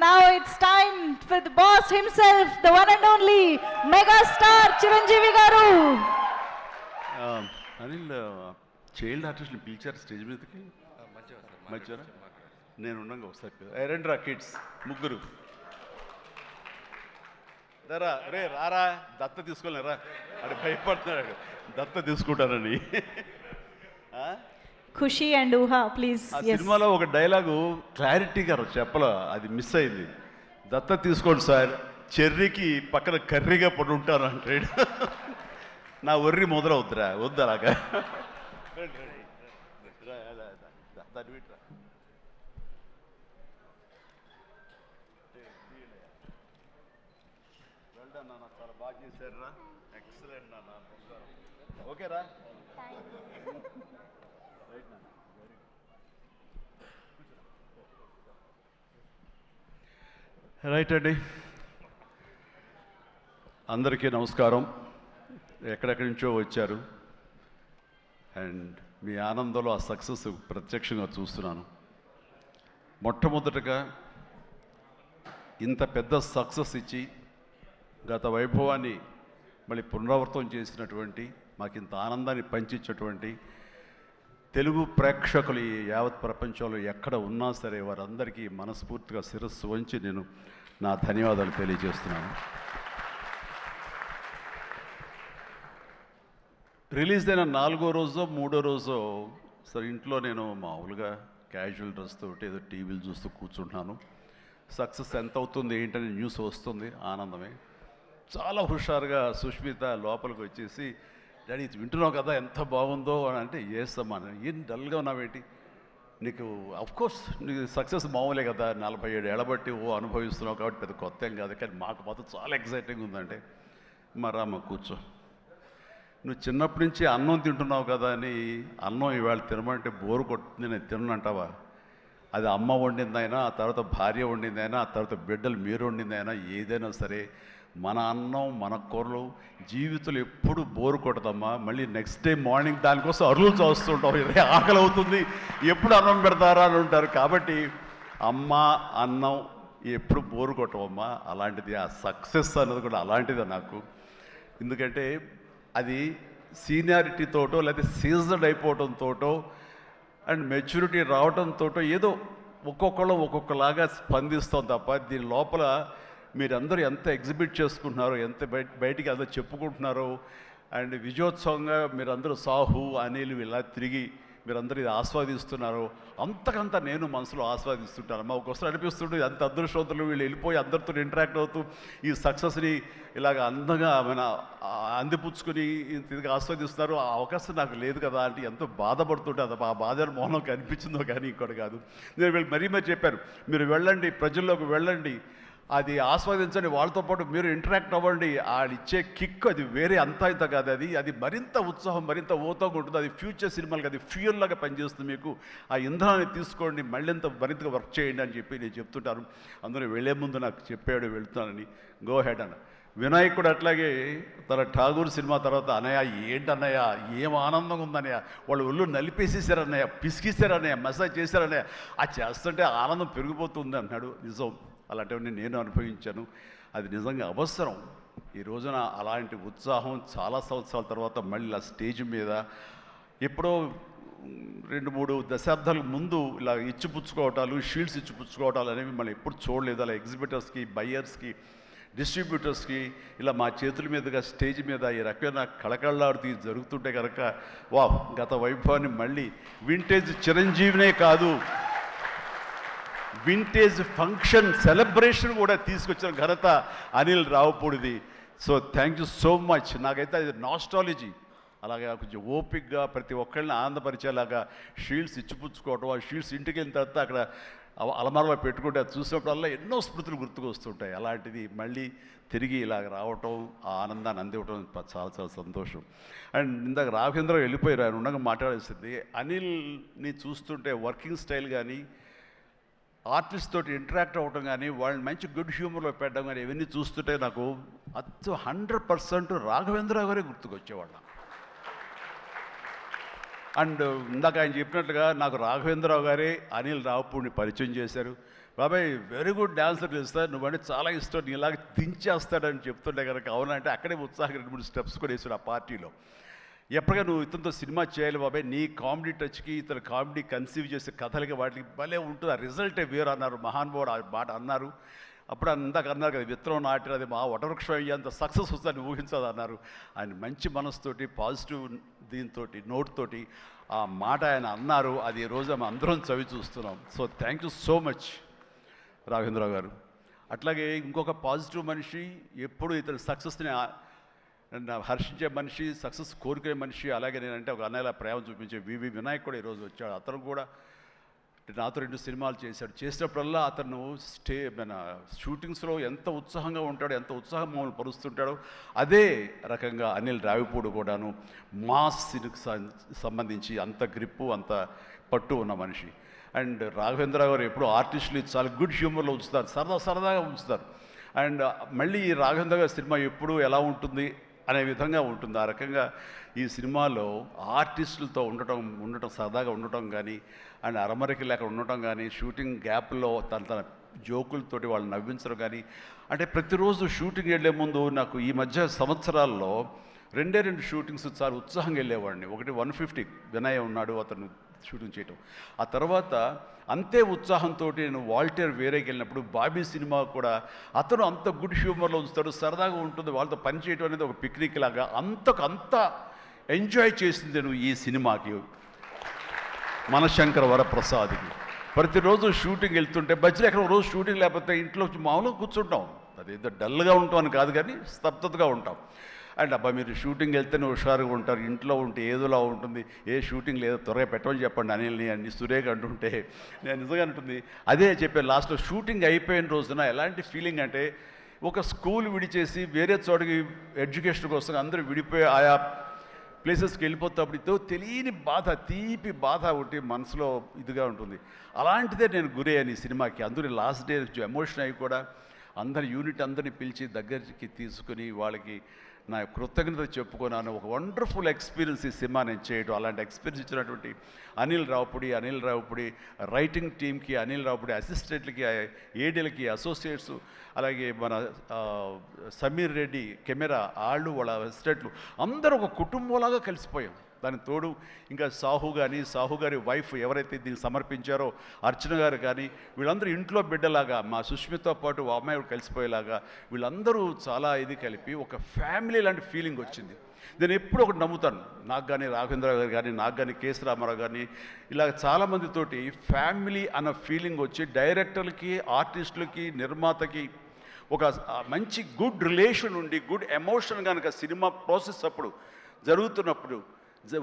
now it's time for the boss himself, the one and only mega star Chiranjeevi garu. Anil child ఆర్టిస్ట్ని పిలిచారు stage మీదకి మధ్యాహ్నం నేను ఉన్నాగా ఒకసారి రండి కిడ్స్ ముగ్గురు రా రే రారా దత్త తీసుకోలేరా అది భయపడుతున్నాడు దత్త తీసుకుంటానని. ఖుషి అండ్ ఊహా ప్లీజ్. ఆ సినిమాలో ఒక డైలాగు క్లారిటీగా చెప్పలో అది మిస్ అయింది. దత్త తీసుకోండి సార్, చెర్రీకి పక్కన కర్రీగా పడి ఉంటాను అంటాడు. నా ఒర్రి మొదలవుద్దురా వద్దలాగా. చాలా బాగా చేశారు రా, ఎక్సలెంట్ నాన్న, ఓకేరా. రైట్ అండి, అందరికీ నమస్కారం. ఎక్కడెక్కడి నుంచో వచ్చారు అండ్ మీ ఆనందంలో ఆ సక్సెస్ ప్రత్యక్షంగా చూస్తున్నాను. మొట్టమొదటగా ఇంత పెద్ద సక్సెస్ ఇచ్చి గత వైభవాన్ని మళ్ళీ పునరావృతం చేసినటువంటి, మాకు ఇంత ఆనందాన్ని పంచించేటువంటి తెలుగు ప్రేక్షకులు ఈ యావత్ ప్రపంచంలో ఎక్కడ ఉన్నా సరే వారందరికీ మనస్ఫూర్తిగా శిరస్సు వంచి నేను నా ధన్యవాదాలు తెలియజేస్తున్నాను. రిలీజ్ అయిన 4వ రోజో 3వ రోజో సరే ఇంట్లో నేను మామూలుగా క్యాజువల్ డ్రెస్ తోటి ఏదో టీవీలు చూస్తూ కూర్చుంటున్నాను. సక్సెస్ ఎంత అవుతుంది ఏంటని న్యూస్ వస్తుంది, ఆనందమే. చాలా హుషారుగా సుష్మిత లోపలికి వచ్చేసి, డాడీ వింటున్నావు కదా ఎంత బాగుందో అని అంటే, ఏసమ్మా ఏం డల్గా ఉన్నావేంటి, నీకు అఫ్కోర్స్ నీకు సక్సెస్ మామూలే కదా, 47 ఏళ్ళ బట్టి అనుభవిస్తున్నావు కాబట్టి పెద్ద కొత్త ఏం కాదు, కానీ మాకు మాత్రం చాలా ఎక్సైటింగ్ ఉందంటే, మరమ్మ కూర్చో, నువ్వు చిన్నప్పటి నుంచి అన్నం తింటున్నావు కదా అని అన్నం ఈవేళ తినమంటే బోరు కొట్టింది నేను తినంటావా? అది అమ్మ వండిందైనా, ఆ తర్వాత భార్య వండిందైనా, ఆ తర్వాత బిడ్డలు మీరు వండిందైనా, ఏదైనా సరే మన అన్నం మన కూరలు జీవితంలో ఎప్పుడు బోరు కొట్టదమ్మా. మళ్ళీ నెక్స్ట్ డే మార్నింగ్ దానికోసం అరులు చూస్తుంటాం, ఇదే ఆకలి అవుతుంది, ఎప్పుడు అన్నం పెడతారా అని ఉంటారు. కాబట్టి అమ్మ అన్నం ఎప్పుడు బోరు కొట్టవమ్మా. అలాంటిది ఆ సక్సెస్ అన్నది కూడా అలాంటిదే నాకు. ఎందుకంటే అది సీనియారిటీతోటో లేకపోతే సీజన్ అయిపోవడంతోటో అండ్ మెచ్యూరిటీ రావడంతో ఏదో ఒక్కొక్కళ్ళు ఒక్కొక్కలాగా స్పందిస్తాం తప్ప, దీని లోపల మీరందరూ ఎంత ఎగ్జిబిట్ చేసుకుంటున్నారో, ఎంత బయటికి అందరూ చెప్పుకుంటున్నారో, అండ్ విజయోత్సవంగా మీరందరూ సాహు అనిల్ ఇలా తిరిగి మీరందరూ ఇది ఆస్వాదిస్తున్నారో, అంతకంతా నేను మనసులో ఆస్వాదిస్తుంటాను. మా ఒక్కొక్కసారి అనిపిస్తుంటే అంత అదృష్టవంతులు వీళ్ళు వెళ్ళిపోయి అందరితో ఇంటరాక్ట్ అవుతూ ఈ సక్సెస్ని ఇలాగ అందంగా అందిపుచ్చుకొని ఇంతగా ఆస్వాదిస్తున్నారు. ఆ అవకాశం నాకు లేదు కదా అంటే ఎంతో బాధపడుతుంటే, అది ఆ బాధ మౌనం కనిపించిందో కానీ ఇంకోటి కాదు. నేను వీళ్ళు మరీ చెప్పాను, మీరు వెళ్ళండి, ప్రజల్లోకి వెళ్ళండి, అది ఆస్వాదించండి, వాళ్ళతో పాటు మీరు ఇంటరాక్ట్ అవ్వండి, ఇచ్చే కిక్ అది వేరే అంతా ఇంత కాదు, అది మరింత ఉత్సాహం మరింత ఊతంగా ఉంటుంది. అది ఫ్యూచర్ సినిమాలకి అది ఫ్యూయల్ లాగా పనిచేస్తుంది. మీకు ఆ ఇంధనాన్ని తీసుకోండి, మరింతగా వర్క్ చేయండి అని చెప్పి నేను చెప్తుంటాను. అందులో వెళ్ళే ముందు నాకు చెప్పాడు వెళ్తానని, గో హెడ్ అన్న. వినాయక్ కూడా అట్లాగే తన ఠాగూర్ సినిమా తర్వాత, అన్నయ్య ఏంటన్నయ్య ఏం ఆనందంగా ఉందన్నయ్య, వాళ్ళు ఒళ్ళు నలిపేసేసారన్నయ్య, పిసికిసారన్నయ్య, మసాజ్ చేశారన్నయ్య, అది చేస్తుంటే ఆనందం పెరిగిపోతుంది అన్నాడు. నిజం, అలాంటివన్నీ నేను అనుభవించాను. అది నిజంగా అవసరం. ఈ రోజున అలాంటి ఉత్సాహం చాలా సంవత్సరాల తర్వాత మళ్ళీ ఆ స్టేజ్ మీద, ఎప్పుడో 2-3 దశాబ్దాల ముందు ఇలా ఇచ్చిపుచ్చుకోవటాలు, షీల్డ్స్ ఇచ్చిపుచ్చుకోవటాలు అనేవి మనం ఎప్పుడు చూడలేదు. అలా ఎగ్జిబిటర్స్కి, బయ్యర్స్కి, డిస్ట్రిబ్యూటర్స్కి ఇలా మా చేతుల మీదుగా స్టేజ్ మీద ఈ రకమైన కళకళలాడుతూ జరుగుతుంటే కనుక, వా గత వైభవాన్ని మళ్ళీ వింటేజ్ చిరంజీవినే కాదు, వింటేజ్ ఫంక్షన్ సెలబ్రేషన్ కూడా తీసుకొచ్చిన ఘనత అనిల్ రావుపూడిది. So thank you so much. నాకైతే అది నాస్టాలజీ. అలాగే కొంచెం ఓపిక్గా ప్రతి ఒక్కళ్ళని ఆనందపరిచేలాగా షీల్డ్స్ ఇచ్చిపుచ్చుకోవటం, ఆ షీల్డ్స్ ఇంటికి వెళ్ళిన తర్వాత అక్కడ అలమారలో పెట్టుకుంటే అది చూసినప్పుడల్లా ఎన్నో స్మృతులు గుర్తుకు వస్తుంటాయి. అలాంటిది మళ్ళీ తిరిగి ఇలాగ రావటం, ఆ ఆనందాన్ని అందివ్వటం చాలా చాలా సంతోషం. అండ్ ఇందాక రాఘవేంద్ర వెళ్ళిపోయారు, ఆయన ఉండగా మాట్లాడేసింది. అనిల్ని చూస్తుంటే వర్కింగ్ స్టైల్ కానీ, ఆర్టిస్ట్ తోటి ఇంటరాక్ట్ అవ్వటం కానీ, వాళ్ళని మంచి గుడ్ హ్యూమర్లో పెట్టడం కానీ, ఇవన్నీ చూస్తుంటే నాకు 100% రాఘవేంద్రరావు గారే గుర్తుకొచ్చేవాళ్ళం. అండ్ ఇందాక ఆయన చెప్పినట్లుగా నాకు రాఘవేంద్రరావు గారే అనిల్ రావుపూడిని పరిచయం చేశారు. బాబాయ్ వెరీ గుడ్ డాన్సర్ తెలుస్తా, నువ్వంటే చాలా ఇష్టం, నీలాగా దించేస్తాడని చెప్తుంటే కనుక అవునంటే అక్కడే ఉత్సాహం 2-3 స్టెప్స్ కూడా వేసాడు ఆ పార్టీలో. ఎప్పటిగా నువ్వు ఇతనితో సినిమా చేయాలి బాబాయ్, నీ కామెడీ టచ్కి ఇతను కామెడీ కన్సీవ్ చేసే కథలకి వాటికి భలే ఉంటుంది, ఆ రిజల్టే వేరు అన్నారు మహానుభావుడు, ఆ మాట అన్నారు. అప్పుడు అందాక అన్నారు కదా, విత్తనం నాటిన అది మా వటవృక్షం అయ్యేంత సక్సెస్ వస్తుందని ఊహించదు అన్నారు. ఆయన మంచి మనసుతోటి పాజిటివ్ దీంతో నోట్తోటి ఆ మాట ఆయన అన్నారు. అది ఈ రోజు మనం అందరం చవి చూస్తున్నాం. So thank you so much Raghavendra Rao గారు. అట్లాగే ఇంకొక పాజిటివ్ మనిషి, ఎప్పుడు ఇతని సక్సెస్ని హర్షించే మనిషి, సక్సెస్ కోరుకునే మనిషి. అలాగే నేనంటే ఒక అన్నయ్యలా ప్రేమ చూపించే వివి వినాయక్ కూడా ఈరోజు వచ్చాడు. అతను కూడా నాతో 2 సినిమాలు చేశాడు. చేసినప్పుడల్లా అతను మన షూటింగ్స్లో ఎంత ఉత్సాహంగా ఉంటాడో, ఎంత ఉత్సాహం మమ్మల్ని పరుస్తుంటాడో అదే రకంగా అనిల్ రావిపూడి కూడాను మాస్ సినికి సంబంధించి అంత గ్రిప్పు, అంత పట్టు ఉన్న మనిషి. అండ్ రాఘవేంద్ర గారు ఎప్పుడు ఆర్టిస్టులు చాలా గుడ్ హ్యూమర్లో ఉంచుతారు, సరదాగా ఉంచుతారు. అండ్ మళ్ళీ ఈ రాఘవేంద్ర గారి సినిమా ఎప్పుడు ఎలా ఉంటుంది అనే విధంగా ఉంటుంది. ఆ రకంగా ఈ సినిమాలో ఆర్టిస్టులతో ఉండటం సరదాగా ఉండటం కానీ, అండ్ అరమరికి లేక ఉండటం కానీ, షూటింగ్ గ్యాప్లో తన జోకులతోటి వాళ్ళు నవ్వించడం కానీ, అంటే ప్రతిరోజు షూటింగ్ వెళ్ళే ముందు నాకు ఈ మధ్య సంవత్సరాల్లో 2 షూటింగ్స్ చాలా ఉత్సాహంగా వెళ్ళేవాడిని. ఒకటి 150 వినయ్ ఉన్నాడు, అతను షూటింగ్ చేయటం. ఆ తర్వాత అంతే ఉత్సాహంతో నేను వాల్టర్ వేరేకి వెళ్ళినప్పుడు బాబీ సినిమా కూడా అతను అంత గుడ్ హ్యూమర్లో ఉంచుతాడు, సరదాగా ఉంటుంది, వాళ్ళతో పని చేయడం అనేది ఒక పిక్నిక్ లాగా అంత ఎంజాయ్ చేసింది నేను ఈ సినిమాకి. మనశంకర వరప్రసాద్కి ప్రతిరోజు షూటింగ్ వెళ్తుంటే మధ్యలో ఎక్కడ రోజు షూటింగ్ లేకపోతే ఇంట్లో మామూలుగా కూర్చుంటాం, అదేదో డల్గా ఉంటాం అని కాదు కానీ స్తబ్దతగా ఉంటాం. అండ్ అబ్బా మీరు షూటింగ్ వెళ్తేనే హుషారుగా ఉంటారు, ఇంట్లో ఉంటే ఏదోలా ఉంటుంది, ఏ షూటింగ్ లేదో త్వరగా పెట్టమని చెప్పండి అనిల్ని అని సురేఖ అంటుంటే నేను నిజంగా అంటుంది అదే చెప్పాను. లాస్ట్లో షూటింగ్ అయిపోయిన రోజున ఎలాంటి ఫీలింగ్ అంటే ఒక స్కూల్ విడిచేసి వేరే చోటకి ఎడ్యుకేషన్ కోసం అందరూ విడిపోయి ఆయా ప్లేసెస్కి వెళ్ళిపోతాప్పుడు తెలియని బాధ, తీపి బాధ ఒకటి మనసులో ఇదిగా ఉంటుంది. అలాంటిదే నేను గురయ్యాను ఈ సినిమాకి. అందరూ లాస్ట్ డే ఎమోషన్ అయ్యి కూడా అందరి యూనిట్ అందరినీ పిలిచి దగ్గరికి తీసుకుని వాళ్ళకి నా కృతజ్ఞత చెప్పుకున్నాను. ఒక వండర్ఫుల్ ఎక్స్పీరియన్స్ ఈ సినిమా నేను చేయడం. అలాంటి ఎక్స్పీరియన్స్ ఇచ్చినటువంటి అనిల్ రావుపూడి రైటింగ్ టీమ్కి, అనిల్ రావుపూడి అసిస్టెంట్లకి, ఏడీలకి, అసోసియేట్స్, అలాగే మన సమీర్ రెడ్డి కెమెరా వాళ్ళు, వాళ్ళ అసిస్టెంట్లు అందరూ ఒక కుటుంబంలాగా కలిసిపోయాం. దానికి తోడు ఇంకా సాహు గారి వైఫ్ ఎవరైతే దీన్ని సమర్పించారో అర్చన గారు కానీ, వీళ్ళందరూ ఇంట్లో బిడ్డలాగా మా సుష్మితో పాటు ఆ అమ్మాయి కలిసిపోయేలాగా వీళ్ళందరూ చాలా ఇది కలిపి ఒక ఫ్యామిలీ లాంటి ఫీలింగ్ వచ్చింది. నేను ఎప్పుడు ఒకటి నమ్ముతాను, నాకు కానీ రాఘవేంద్ర గారు కానీ, నాకు కానీ కేసీ రామారావు కానీ, ఇలా చాలామందితోటి ఫ్యామిలీ అన్న ఫీలింగ్ వచ్చి డైరెక్టర్లకి, ఆర్టిస్టులకి, నిర్మాతకి ఒక మంచి గుడ్ రిలేషన్ ఉండి గుడ్ ఎమోషన్ కనుక సినిమా ప్రాసెస్ అప్పుడు జరుగుతున్నప్పుడు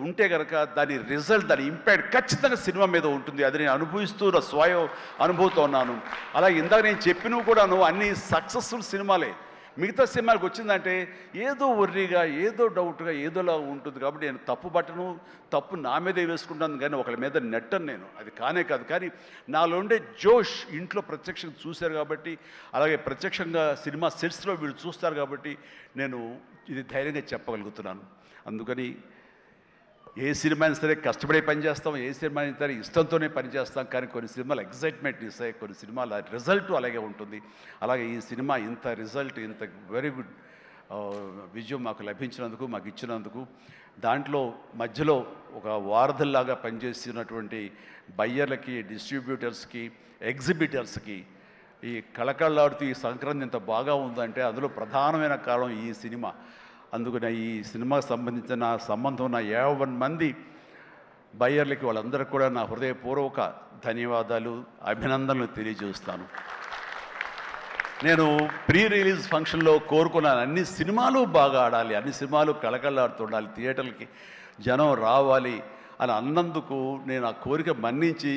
ఉంటే కనుక దాని రిజల్ట్, దాని ఇంపాక్ట్ ఖచ్చితంగా సినిమా మీద ఉంటుంది. అది నేను అనుభవిస్తూ స్వయం అనుభూతో ఉన్నాను. అలాగే ఇందాక నేను చెప్పినవి కూడాను అన్ని సక్సెస్ఫుల్ సినిమాలే. మిగతా సినిమాలకు వచ్చిందంటే ఏదో వర్రీగా, ఏదో డౌట్గా, ఏదోలా ఉంటుంది. కాబట్టి నేను తప్పు నా మీదే వేసుకుంటాను కానీ ఒకళ్ళ మీద నెట్టను నేను, అది కానే కాదు. కానీ నాలో ఉండే జోష్ ఇంట్లో ప్రత్యక్షంగా చూశారు కాబట్టి, అలాగే ప్రత్యక్షంగా సినిమా సెట్స్లో వీళ్ళు చూస్తారు కాబట్టి నేను ఇది ధైర్యంగా చెప్పగలుగుతున్నాను. అందుకని ఏ సినిమా అయినా సరే కష్టపడే పనిచేస్తాం, ఏ సినిమా అయినా సరే ఇష్టంతోనే పనిచేస్తాం. కానీ కొన్ని సినిమాలు ఎగ్జైట్మెంట్ ఇస్తాయి, కొన్ని సినిమాల రిజల్ట్ అలాగే ఉంటుంది. అలాగే ఈ సినిమా ఇంత రిజల్ట్, ఇంత వెరీ గుడ్ విజయం మాకు లభించినందుకు, మాకు ఇచ్చినందుకు, దాంట్లో మధ్యలో ఒక వారధల్లాగా పనిచేస్తున్నటువంటి బయ్యర్లకి, డిస్ట్రిబ్యూటర్స్కి, ఎగ్జిబిటర్స్కి, ఈ కళకళలాడుతూ ఈ సంక్రాంతి ఇంత బాగా ఉందంటే అందులో ప్రధానమైన కారణం ఈ సినిమా. అందుకని ఈ సినిమాకు సంబంధించిన సంబంధం ఉన్న 50 మంది బయ్యర్లకి, వాళ్ళందరికీ కూడా నా హృదయపూర్వక ధన్యవాదాలు, అభినందనలు తెలియజేస్తాను. నేను ప్రీ రిలీజ్ ఫంక్షన్లో కోరుకున్నాను అన్ని సినిమాలు బాగా ఆడాలి, అన్ని సినిమాలు కళకళలాడుతుండాలి, థియేటర్లకి జనం రావాలి అని అన్నందుకు నేను ఆ కోరిక మన్నించి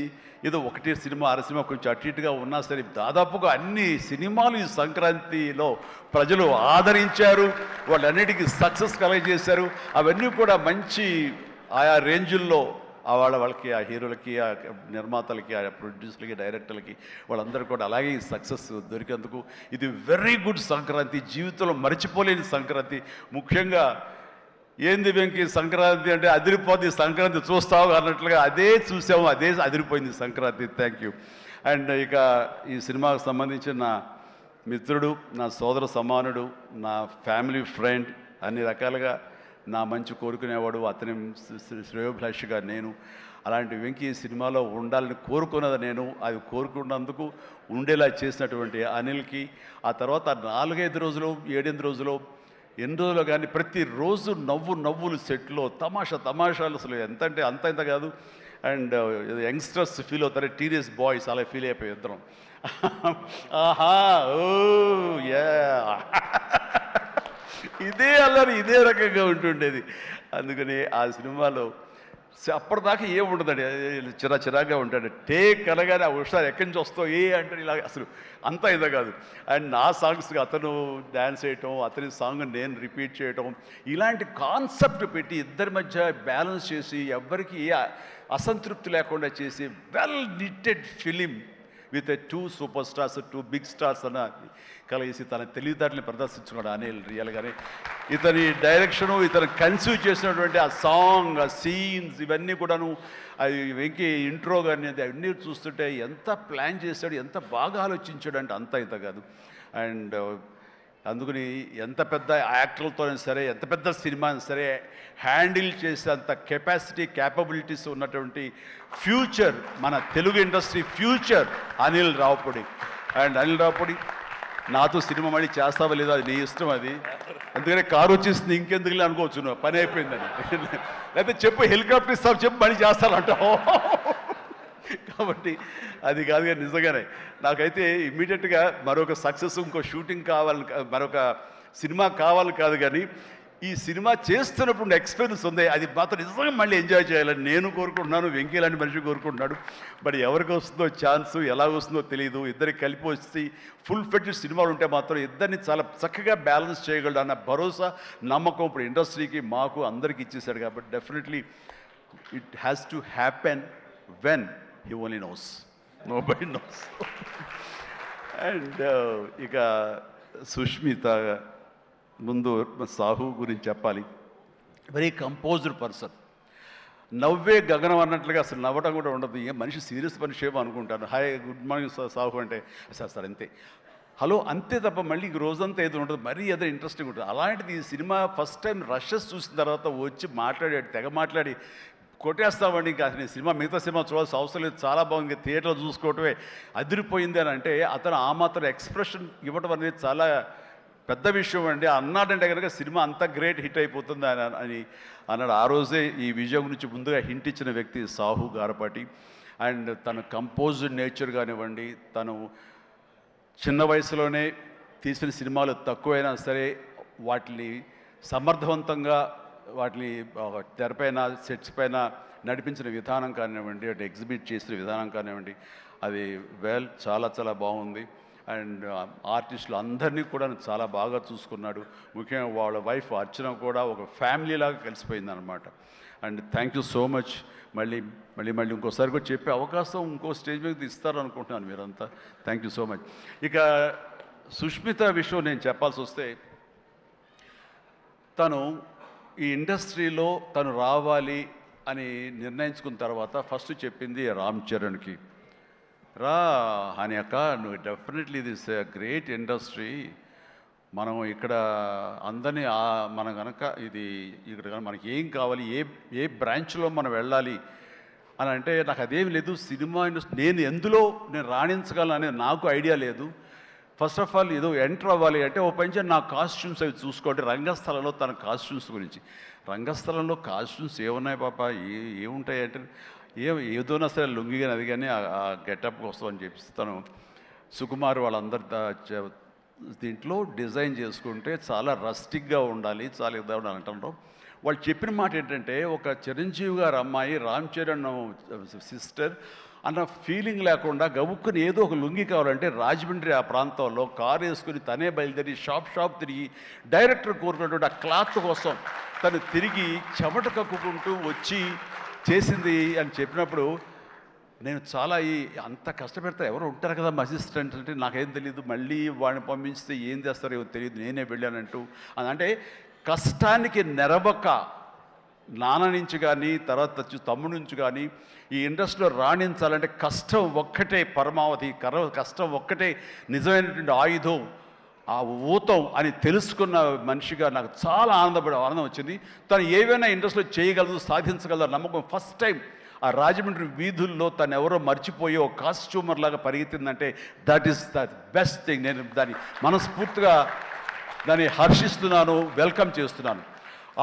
ఏదో 1 సినిమా 6 సినిమా కొంచెం అటు ఇటుగా ఉన్నా సరే దాదాపుగా అన్ని సినిమాలు ఈ సంక్రాంతిలో ప్రజలు ఆదరించారు, వాళ్ళన్నిటికీ సక్సెస్ కలగజేశారు. అవన్నీ కూడా మంచి ఆయా రేంజుల్లో వాళ్ళకి, ఆ హీరోలకి, ఆ నిర్మాతలకి, ఆ ప్రొడ్యూసర్లకి, డైరెక్టర్లకి, వాళ్ళందరూ కూడా అలాగే ఈ సక్సెస్ దొరికేందుకు ఇది వెరీ గుడ్ సంక్రాంతి, జీవితంలో మర్చిపోలేని సంక్రాంతి. ముఖ్యంగా ఏంది వెంకీ సంక్రాంతి అంటే అదిరిపోద్ది సంక్రాంతి చూస్తావు అన్నట్లుగా అదే చూసాము, అదే అదిరిపోయింది సంక్రాంతి. Thank you. అండ్ ఇక ఈ సినిమాకు సంబంధించిన నా మిత్రుడు, నా సోదర సమానుడు, నా ఫ్యామిలీ ఫ్రెండ్, అన్ని రకాలుగా నా మంచి కోరుకునేవాడు, అతని శ్రేయోభిలాషిగా నేను. అలాంటి వెంకీ సినిమాలో ఉండాలని కోరుకున్నది నేను, అది కోరుకున్నందుకు ఉండేలా చేసినటువంటి అనిల్కి, ఆ తర్వాత 4-5 రోజులు 7-8 రోజులు ఎన్ని రోజులు కానీ ప్రతిరోజు నవ్వులు సెట్లో తమాషాలు అసలు ఎంత అంటే అంత ఇంత కాదు. అండ్ యంగ్స్టర్స్ ఫీల్ అవుతారు, టీనేజ్ బాయ్స్ అలా ఫీల్ అయిపోయి ఇద్దరం. ఆహా ఓ యా ఇదే అల్లరి ఇదే రకంగా ఉంటుండేది. అందుకని ఆ సినిమాలో అప్పటిదాకా ఏముండదండి, చిరాగా ఉంటాడు. టేక్ అనగానే ఆ హుషారు ఎక్కడి నుంచి వస్తావు అంటే ఇలా అసలు అంతా ఇదే కాదు. అండ్ నా సాంగ్స్కి అతను డ్యాన్స్ చేయటం, అతని సాంగ్ నేను రిపీట్ చేయటం, ఇలాంటి కాన్సెప్ట్ పెట్టి ఇద్దరి మధ్య బ్యాలెన్స్ చేసి ఎవ్వరికి ఏ అసంతృప్తి లేకుండా చేసి well knitted film with 2 super stars, 2 big stars అన్న కలిసి తన తెలివితేటల్ని ప్రదర్శించుకున్నాడు అనిల్ రియల్గానే. ఇతని డైరెక్షను, ఇతను కన్సీవ్ చేసినటువంటి ఆ సాంగ్, ఆ సీన్స్, ఇవన్నీ కూడాను అవి వెంకీ ఇంట్రో కానీ అవన్నీ చూస్తుంటే ఎంత ప్లాన్ చేశాడు, ఎంత బాగా ఆలోచించాడు అంటే అంత ఇంత కాదు. అండ్ అందుకని ఎంత పెద్ద యాక్టర్లతోనే సరే, ఎంత పెద్ద సినిమాని సరే హ్యాండిల్ చేసేంత కెపాసిటీ, క్యాపబిలిటీస్ ఉన్నటువంటి ఫ్యూచర్, మన Telugu industry future Anil Ravipudi. And Anil Ravipudi నాతో సినిమా మళ్ళీ చేస్తావా లేదా అది నీ ఇష్టం, అది అందుకనే కారు వచ్చేసింది ఇంకెందుకులే అనుకోవచ్చు, నువ్వు పని అయిపోయిందని. లేకపోతే చెప్పు హెలికాప్టర్ ఇస్తావు, చెప్పు మళ్ళీ చేస్తానంటావు. కాబట్టి అది కాదు కానీ నిజంగానే నాకైతే ఇమ్మీడియట్గా మరొక సక్సెస్, ఇంకో షూటింగ్ కావాలి, మరొక సినిమా కావాలి కాదు, కానీ ఈ సినిమా చేస్తున్నప్పుడు ఎక్స్పీరియన్స్ ఉంది, అది మాత్రం నిజంగా మళ్ళీ ఎంజాయ్ చేయాలని నేను కోరుకుంటున్నాను, వెంకీ లాంటి మనిషి కోరుకుంటున్నాడు. బట్ ఎవరికి వస్తుందో ఛాన్స్, ఎలా వస్తుందో తెలియదు. ఇద్దరికి కలిపి వచ్చి ఫుల్ ఫ్లెడ్జ్డ్ సినిమాలు ఉంటే మాత్రం ఇద్దరిని చాలా చక్కగా బ్యాలెన్స్ చేయగలడు అన్న భరోసా, నమ్మకం ఇప్పుడు ఇండస్ట్రీకి, మాకు అందరికి ఇచ్చేశాడు. కాబట్టి definitely it has to happen when he only knows, nobody nose. And ఇక సుష్మిత, ముందు సాహు గురించి చెప్పాలి. వెరీ కంపోజ్డ్ పర్సన్, నవ్వే గగనం అన్నట్లుగా అసలు నవ్వడం కూడా ఉండదు. ఏ మనిషి సీరియస్ మనిషి ఏమో అనుకుంటాను. హాయ్ గుడ్ మార్నింగ్ సాహు అంటే సార్ అంతే, హలో అంతే తప్ప మళ్ళీ రోజంతా ఏదో ఉంటుంది, మరీ ఏదో ఇంట్రెస్టింగ్ ఉంటుంది. అలాంటిది ఈ సినిమా ఫస్ట్ టైం రషెస్ చూసిన తర్వాత వచ్చి మాట్లాడాడు, తెగ మాట్లాడి కొట్టేస్తామండి, ఇంకా నేను సినిమా మిగతా సినిమా చూడాల్సిన అవసరం లేదు, చాలా బాగుంది, థియేటర్లో చూసుకోవటమే అదిరిపోయింది అని అంటే అతను ఆ మాత్రం ఎక్స్ప్రెషన్ ఇవ్వడం అనేది చాలా పెద్ద విషయం అండి. అన్నాడంటే కనుక సినిమా అంత గ్రేట్ హిట్ అయిపోతుంది అని అన్నాడు. ఆ రోజే ఈ విజయం గురించి ముందుగా హింట్ ఇచ్చిన వ్యక్తి సాహు గారపాటి. అండ్ తన కంపోజ్డ్ నేచర్ కానివ్వండి, తను చిన్న వయసులోనే తీసిన సినిమాలు తక్కువైనా సరే వాటిని సమర్థవంతంగా వాటిని తెరపైన సెట్స్ పైన నడిపించిన విధానం కానివ్వండి, అటు ఎగ్జిబిట్ చేసిన విధానం కానివ్వండి, అది చాలా చాలా బాగుంది. అండ్ ఆర్టిస్టులు అందరినీ కూడా చాలా బాగా చూసుకున్నాడు. ముఖ్యంగా వాళ్ళ వైఫ్ అర్చన కూడా ఒక ఫ్యామిలీ లాగా కలిసిపోయింది అనమాట. And thank you so much. మళ్ళీ ఇంకోసారి కూడా చెప్పే అవకాశం ఇంకో స్టేజ్ మీద ఇస్తారు అనుకుంటున్నాను మీరంతా. Thank you so much. ఇక సుష్మిత విషయం నేను చెప్పాల్సి వస్తే, తను ఈ ఇండస్ట్రీలో తను రావాలి అని నిర్ణయించుకున్న తర్వాత ఫస్ట్ చెప్పింది రామ్ చరణ్కి, రా అని అక్క, నువ్వు డెఫినెట్లీ దిస్ గ్రేట్ ఇండస్ట్రీ, మనం ఇక్కడ అందరినీ మనం కనుక ఇది ఇక్కడ మనకి ఏం కావాలి, ఏ బ్రాంచ్లో మనం వెళ్ళాలి అని అంటే నాకు అదేం లేదు, సినిమా ఇండస్ట్రీ నేను రాణించగలను అనేది నాకు ఐడియా లేదు. ఫస్ట్ ఆఫ్ ఆల్ ఏదో ఎంటర్ అవ్వాలి అంటే ఓ పని నా కాస్ట్యూమ్స్ అవి చూసుకోండి. రంగస్థలంలో తన కాస్ట్యూమ్స్ గురించి, రంగస్థలంలో కాస్ట్యూమ్స్ ఏమున్నాయి పాప, ఏముంటాయి అంటే ఏదోనా సరే లుంగి కానీ అది కానీ ఆ గెటప్ కోసం అని చెప్పి తను సుకుమార్ వాళ్ళందరి దీంట్లో డిజైన్ చేసుకుంటే చాలా రస్టిక్గా ఉండాలి, చాలా ఇద్దా ఉండాలి అంటారు. వాళ్ళు చెప్పిన మాట ఏంటంటే, ఒక చిరంజీవి గారు అమ్మాయి రామ్ చరణ్ సిస్టర్ అన్న ఫీలింగ్ లేకుండా గబుక్కుని ఏదో ఒక లుంగి కావాలంటే రాజమండ్రి ఆ ప్రాంతంలో కారు వేసుకుని తనే బయలుదేరి షాప్ తిరిగి డైరెక్టర్ కోరుకున్నటువంటి ఆ క్లాత్ కోసం తను తిరిగి చెమట కక్కుకుంటూ వచ్చి చేసింది అని చెప్పినప్పుడు నేను చాలా అంత కష్టపెడతా ఎవరు ఉంటారు కదా అసిస్టెంట్ అంటే నాకేం తెలియదు, మళ్ళీ వాడిని పంపించితే ఏం చేస్తారో ఏమో తెలియదు, నేనే వెళ్ళానంటూ అంటే కష్టానికి నెరవక నాన్న నుంచి కానీ తర్వాత తమ్ముడి నుంచి కానీ ఈ ఇండస్ట్రీలో రాణించాలంటే కష్టం ఒక్కటే పరమావధి, కష్టం ఒక్కటే నిజమైనటువంటి ఆయుధం, ఆ ఊతం అని తెలుసుకున్న మనిషిగా నాకు చాలా ఆనందం వచ్చింది. తను ఏవైనా ఇండస్ట్రీలో చేయగలదు, సాధించగలదు నమ్మకం. ఫస్ట్ టైం ఆ రాజమండ్రి వీధుల్లో తను ఎవరో మర్చిపోయి ఒక కాస్ట్యూమర్ లాగా పరిగెత్తిందంటే that is the best thing. నేను దాన్ని మనస్ఫూర్తిగా దాన్ని హర్షిస్తున్నాను, వెల్కమ్ చేస్తున్నాను.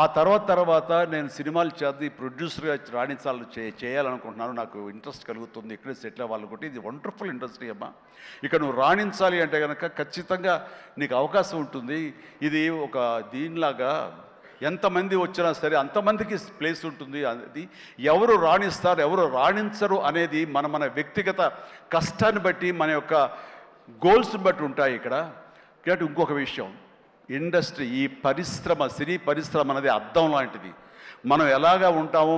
ఆ తర్వాత నేను సినిమాలు చేద్ది ప్రొడ్యూసర్గా చేయాలనుకుంటున్నాను. నాకు ఇంట్రెస్ట్ కలుగుతుంది, ఇక్కడే సెటిల్ అవ్వాలనుకుంటే. ఇది వండర్ఫుల్ ఇండస్ట్రీ అమ్మా. ఇక్కడ నువ్వు రాణించాలి అంటే కనుక ఖచ్చితంగా నీకు అవకాశం ఉంటుంది. ఇది ఒక దీనిలాగా ఎంతమంది వచ్చినా సరే అంతమందికి ప్లేస్ ఉంటుంది. అది ఎవరు రాణిస్తారు ఎవరు రాణించరు అనేది మన వ్యక్తిగత కష్టాన్ని బట్టి, మన యొక్క గోల్స్ని బట్టి ఉంటాయి ఇక్కడ. కాబట్టి ఇంకొక విషయం, ఇండస్ట్రీ, ఈ పరిశ్రమ, సినీ పరిశ్రమ అనేది అద్దం లాంటిది. మనం ఎలాగా ఉంటామో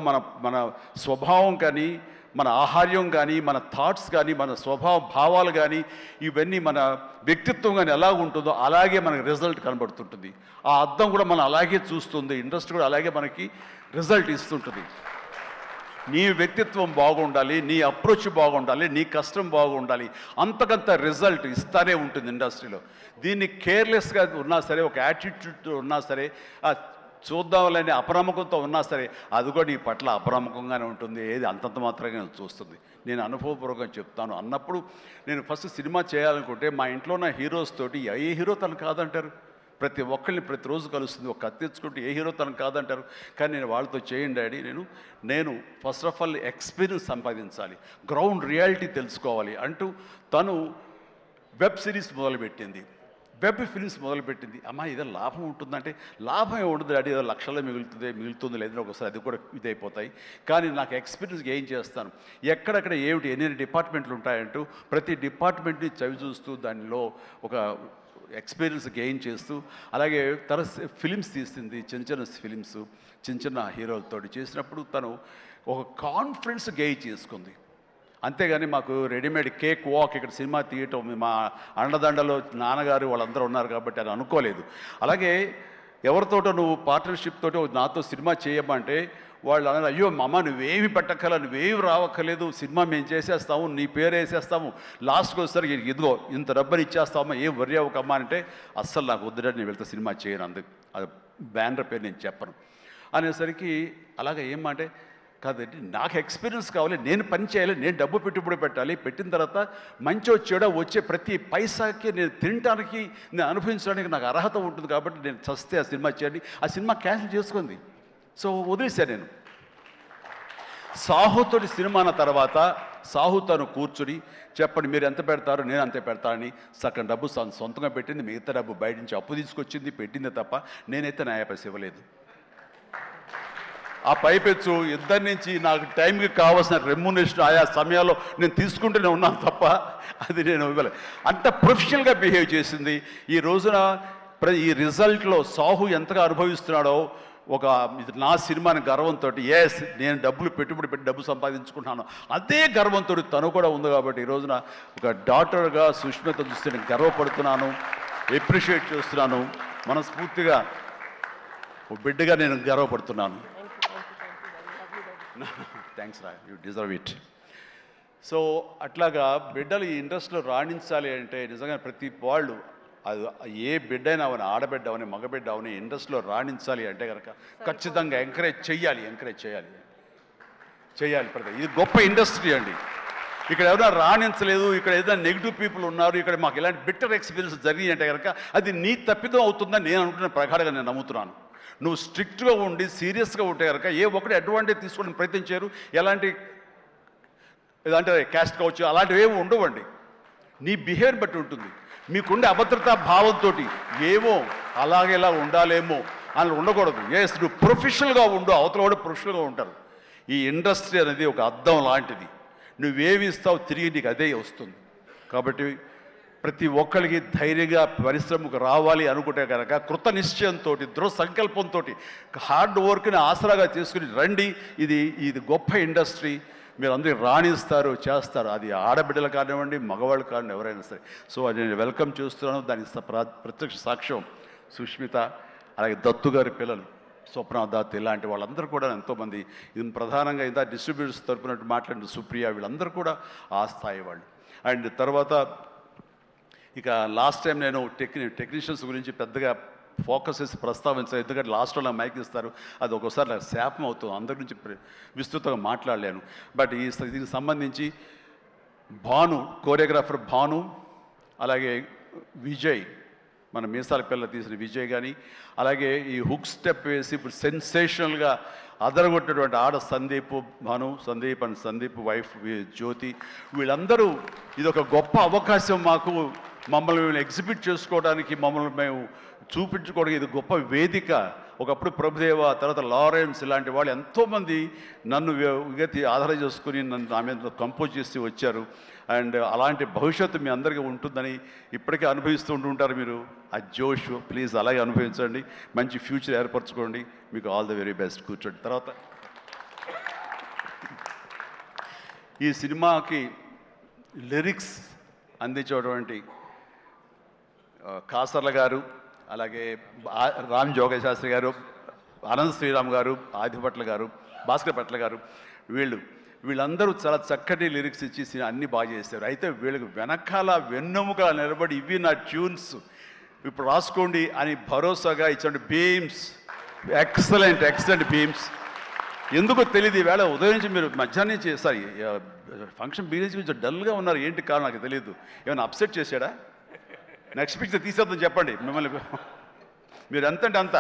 మన స్వభావం కానీ, మన ఆహార్యం కానీ, మన థాట్స్ కానీ, మన స్వభావ భావాలు కానీ, ఇవన్నీ మన వ్యక్తిత్వం కానీ ఎలా ఉంటుందో అలాగే మనకి రిజల్ట్ కనబడుతుంటుంది. ఆ అద్దం కూడా మనం అలాగే చూస్తుంది, ఇండస్ట్రీ కూడా అలాగే మనకి రిజల్ట్ ఇస్తుంటుంది. నీ వ్యక్తిత్వం బాగుండాలి, నీ అప్రోచ్ బాగుండాలి, నీ కష్టం బాగుండాలి, అంతకంత రిజల్ట్ ఇస్తానే ఉంటుంది ఇండస్ట్రీలో. దీన్ని కేర్లెస్గా ఉన్నా సరే, ఒక యాటిట్యూడ్ ఉన్నా సరే, చూద్దామని అపనమ్మకంతో ఉన్నా సరే, అది కూడా నీ పట్ల అపనమ్మకంగానే ఉంటుంది. ఏది అంతంత మాత్రంగా చూస్తుంది. నేను అనుభవపూర్వకంగా చెప్తాను. అన్నప్పుడు నేను ఫస్ట్ సినిమా చేయాలనుకుంటే మా ఇంట్లో ఉన్న హీరోస్ తోటి ఏ హీరో తను కాదంటారు. ప్రతి ఒక్కరిని ప్రతిరోజు కలుస్తుంది. ఒక కత్తి తెచ్చుకుంటే ఏ హీరో తనకు కాదంటారు. కానీ నేను వాళ్ళతో చేయండి డాడీ, నేను ఫస్ట్ ఆఫ్ ఆల్ ఎక్స్పీరియన్స్ సంపాదించాలి, గ్రౌండ్ రియాలిటీ తెలుసుకోవాలి అంటూ తను వెబ్ సిరీస్ మొదలుపెట్టింది, వెబ్ ఫిల్మ్స్ మొదలుపెట్టింది. అమ్మా ఇదే లాభం ఉంటుందంటే, లాభం ఉండదు డాడీ, ఏదో లక్షల్లో మిగులుతుంది లేదని ఒకసారి అది కూడా ఇదైపోతాయి. కానీ నాకు ఎక్స్పీరియన్స్ గెయిన్ చేస్తాను, ఎక్కడెక్కడ ఏమిటి ఎన్ని డిపార్ట్మెంట్లు ఉంటాయంటూ ప్రతి డిపార్ట్మెంట్ని చవి చూస్తూ దానిలో ఒక ఎక్స్పీరియన్స్ గెయిన్ చేస్తూ, అలాగే ఫిలిమ్స్ తీసింది, చిన్న ఫిలిమ్స్ చిన్న హీరోలతో చేసినప్పుడు తను ఒక కాన్ఫిడెన్స్ గెయిన్ చేసుకుంది. అంతేగాని మాకు రెడీమేడ్ కేక్ వాక్ ఇక్కడ సినిమా తీయటం, మా అండదండలో నాన్నగారు వాళ్ళందరూ ఉన్నారు కాబట్టి అని అనుకోలేదు. అలాగే ఎవరితోటో నువ్వు పార్ట్నర్షిప్ తోటి నాతో సినిమా చేయమంటే వాళ్ళు అన్నారు, అయ్యో అమ్మ నువ్వేమి పెట్టక్కల, నువ్వేమి రావక్కర్లేదు, సినిమా మేము చేసేస్తాము, నీ పేరు వేసేస్తాము, లాస్ట్కి వస్తారు ఇదిగో ఇంత డబ్బని ఇచ్చేస్తామా, ఏం వర్రీ అవ్వకమ్మా అంటే, అస్సలు నాకు వద్దుడని నేను వెళ్తే సినిమా చేయను, అందుకు అది బ్యానర్ పేరు నేను చెప్పను అనేసరికి, అలాగే ఏమంటే కాదండి నాకు ఎక్స్పీరియన్స్ కావాలి, నేను పని చేయాలి, నేను డబ్బు పెట్టుబడి పెట్టాలి, పెట్టిన తర్వాత మంచి చెడ వచ్చే ప్రతి పైసాకి నేను తినడానికి, నేను అనుభవించడానికి నాకు అర్హత ఉంటుంది కాబట్టి నేను చస్తే ఆ సినిమా చేయండి. ఆ సినిమా క్యాన్సిల్ చేసుకుంది. సో వదిలేశాను నేను. సాహుతోటి సినిమా అన్న తర్వాత సాహు తను కూర్చుని చెప్పండి మీరు ఎంత పెడతారు, నేను అంతే పెడతానని సగం డబ్బు సొంతంగా పెట్టింది, మిగతా డబ్బు బయట నుంచి అప్పు తీసుకొచ్చింది, పెట్టిందే తప్ప నేనైతే న్యాయ పైస ఇవ్వలేదు. ఆ పైపెచ్చు ఇద్దరి నుంచి నాకు టైంకి కావాల్సిన రెమ్యునరేషన్ ఆయా సమయాల్లో నేను తీసుకుంటూనే ఉన్నాను తప్ప అది నేను ఇవ్వలేదు. అంత ప్రొఫెషనల్గా బిహేవ్ చేసింది. ఈ రోజున ఈ రిజల్ట్లో సాహు ఎంతగా అనుభవిస్తున్నాడో, ఒక నా సినిమాని గర్వంతో, ఎస్ నేను డబ్బులు పెట్టుబడి పెట్టి డబ్బు సంపాదించుకుంటున్నాను అదే గర్వంతో తను కూడా ఉంది. కాబట్టి ఈ రోజున ఒక డాక్టర్గా సుష్మిత చూస్తే నేను గర్వపడుతున్నాను, ఎప్రిషియేట్ చేస్తున్నాను, మనస్ఫూర్తిగా ఒక బిడ్డగా నేను గర్వపడుతున్నాను. థ్యాంక్స్ రా, యూ డిజర్వ్ ఇట్. సో అట్లాగా బిడ్డలు ఈ ఇండస్ట్రీలో రాణించాలి అంటే నిజంగా ప్రతి వాళ్ళు, అది ఏ బిడ్డ అయినా అవని, ఆడబిడ్డ అవని, మగబిడ్డ అవని, ఇండస్ట్రీలో రాణించాలి అంటే కనుక ఖచ్చితంగా ఎంకరేజ్ చేయాలి. ఇది గొప్ప ఇండస్ట్రీ అండి. ఇక్కడ ఎవరైనా రాణించలేదు, ఇక్కడ ఏదైనా నెగిటివ్ పీపుల్ ఉన్నారు, ఇక్కడ మాకు ఇలాంటి బిట్టర్ ఎక్స్పీరియన్స్ జరిగింది అంటే కనుక అది నీ తప్పిదం అవుతుందని నేను అనుకున్న ప్రకారంగా నేను నమ్ముతున్నాను. నువ్వు స్ట్రిక్ట్గా ఉండి సీరియస్గా ఉంటే కనుక ఏ ఒక్కటి అడ్వాంటేజ్ తీసుకోవడానికి ప్రయత్నించారు, ఎలాంటి ఏదంటే క్యాస్ట్ కావచ్చు అలాంటివి ఏమి ఉండవండి. నీ బిహేవియర్ బట్టి ఉంటుంది. మీకుండే అభద్రతా భావంతో ఏమో అలాగేలా ఉండాలేమో అని ఉండకూడదు. ఎస్ నువ్వు ప్రొఫెషనల్గా ఉండు, అవతల కూడా ప్రొఫెషనల్గా ఉంటారు. ఈ ఇండస్ట్రీ అనేది ఒక అద్దం లాంటిది. నువ్వేమి ఇస్తావు తిరిగి నీకు అదే వస్తుంది. కాబట్టి ప్రతి ఒక్కరికి ధైర్యంగా పరిశ్రమకు రావాలి అనుకుంటే కనుక కృత నిశ్చయంతో, దృఢ సంకల్పంతో, హార్డ్ వర్క్ని ఆసరాగా చేసుకుని రండి. ఇది గొప్ప ఇండస్ట్రీ. మీరు అందరూ రాణిస్తారు, చేస్తారు. అది ఆడబిడ్డలు కానివ్వండి, మగవాళ్ళు కానివ్వండి, ఎవరైనా సరే. సో అది నేను వెల్కమ్ చేస్తున్నాను. దానికి ప్రత్యక్ష సాక్ష్యం సుష్మిత. అలాగే దత్తు గారి పిల్లలు స్వప్న దత్ ఇలాంటి వాళ్ళందరూ కూడా ఎంతోమంది, ఇది ప్రధానంగా ఇంత డిస్ట్రిబ్యూటర్స్ తరపున మాట్లాడిన సుప్రియ, వీళ్ళందరూ కూడా ఆ స్థాయి వాళ్ళు. అండ్ తర్వాత ఇక లాస్ట్ టైం నేను టెక్నీషియన్స్ గురించి పెద్దగా ఫోకస్ చేసి ప్రస్తావించాను, ఎందుకంటే లాస్ట్లో నాకు మైక్ ఇస్తారు, అది ఒక్కోసారి నాకు శాపం అవుతుంది, అందరి గురించి విస్తృతంగా మాట్లాడలేను. బట్ దీనికి సంబంధించి భాను, కోరియోగ్రాఫర్ భాను, అలాగే విజయ్, మన మీసాల పిల్ల తీసిన విజయ్ కానీ, అలాగే ఈ హుక్ స్టెప్ వేసి ఇప్పుడు సెన్సేషనల్గా అదరగొట్టినటువంటి ఆడ సందీప్, భాను సందీప్ అండ్ సందీప్ వైఫ్ జ్యోతి, వీళ్ళందరూ ఇది ఒక గొప్ప అవకాశం మాకు, మమ్మల్ని ఎగ్జిబిట్ చేసుకోవడానికి, మమ్మల్ని మేము చూపించుకోవడానికి ఇది గొప్ప వేదిక. ఒకప్పుడు ప్రభుదేవ, తర్వాత లారెన్స్ ఇలాంటి వాళ్ళు ఎంతోమంది నన్ను విగతి ఆధారం చేసుకుని నన్ను నా మీద కంపోజ్ చేసి వచ్చారు. అండ్ అలాంటి భవిష్యత్తు మీ అందరికీ ఉంటుందని ఇప్పటికే అనుభవిస్తూ ఉంటుంటారు మీరు. ఆ జోష్ ప్లీజ్ అలాగే అనుభవించండి, మంచి ఫ్యూచర్ ఏర్పరచుకోండి. మీకు ఆల్ ది వెరీ బెస్ట్. కూర్చోండి. తర్వాత ఈ సినిమాకి లిరిక్స్ అందించేటువంటి కాసర్ల గారు, అలాగే రామ్ జోగ శాస్త్రి గారు, అనంత్ శ్రీరామ్ గారు, ఆదిపట్ల గారు, భాస్కర్ పట్ల గారు, వీళ్ళందరూ చాలా చక్కటి లిరిక్స్ ఇచ్చి అన్నీ బాగా చేశారు. అయితే వీళ్ళకి వెనకాల వెన్నెముక నిలబడి ఇవి నా ట్యూన్స్ ఇప్పుడు రాసుకోండి అని భరోసాగా ఇచ్చిన బీమ్స్, ఎక్సలెంట్ బీమ్స్. ఎందుకో తెలియదు, ఈవేళ ఉదయం నుంచి మీరు మధ్యాహ్నం నుంచి సారీ ఫంక్షన్ బిగిన నుంచి కొంచెం డల్గా ఉన్నారు, ఏంటి కారణం నాకు తెలియదు. ఏమైనా అప్సెట్ చేశాడా? నెక్స్ట్ పిక్చర్ తీసేద్దాం చెప్పండి మిమ్మల్ని. మీరు ఎంత అంటే అంత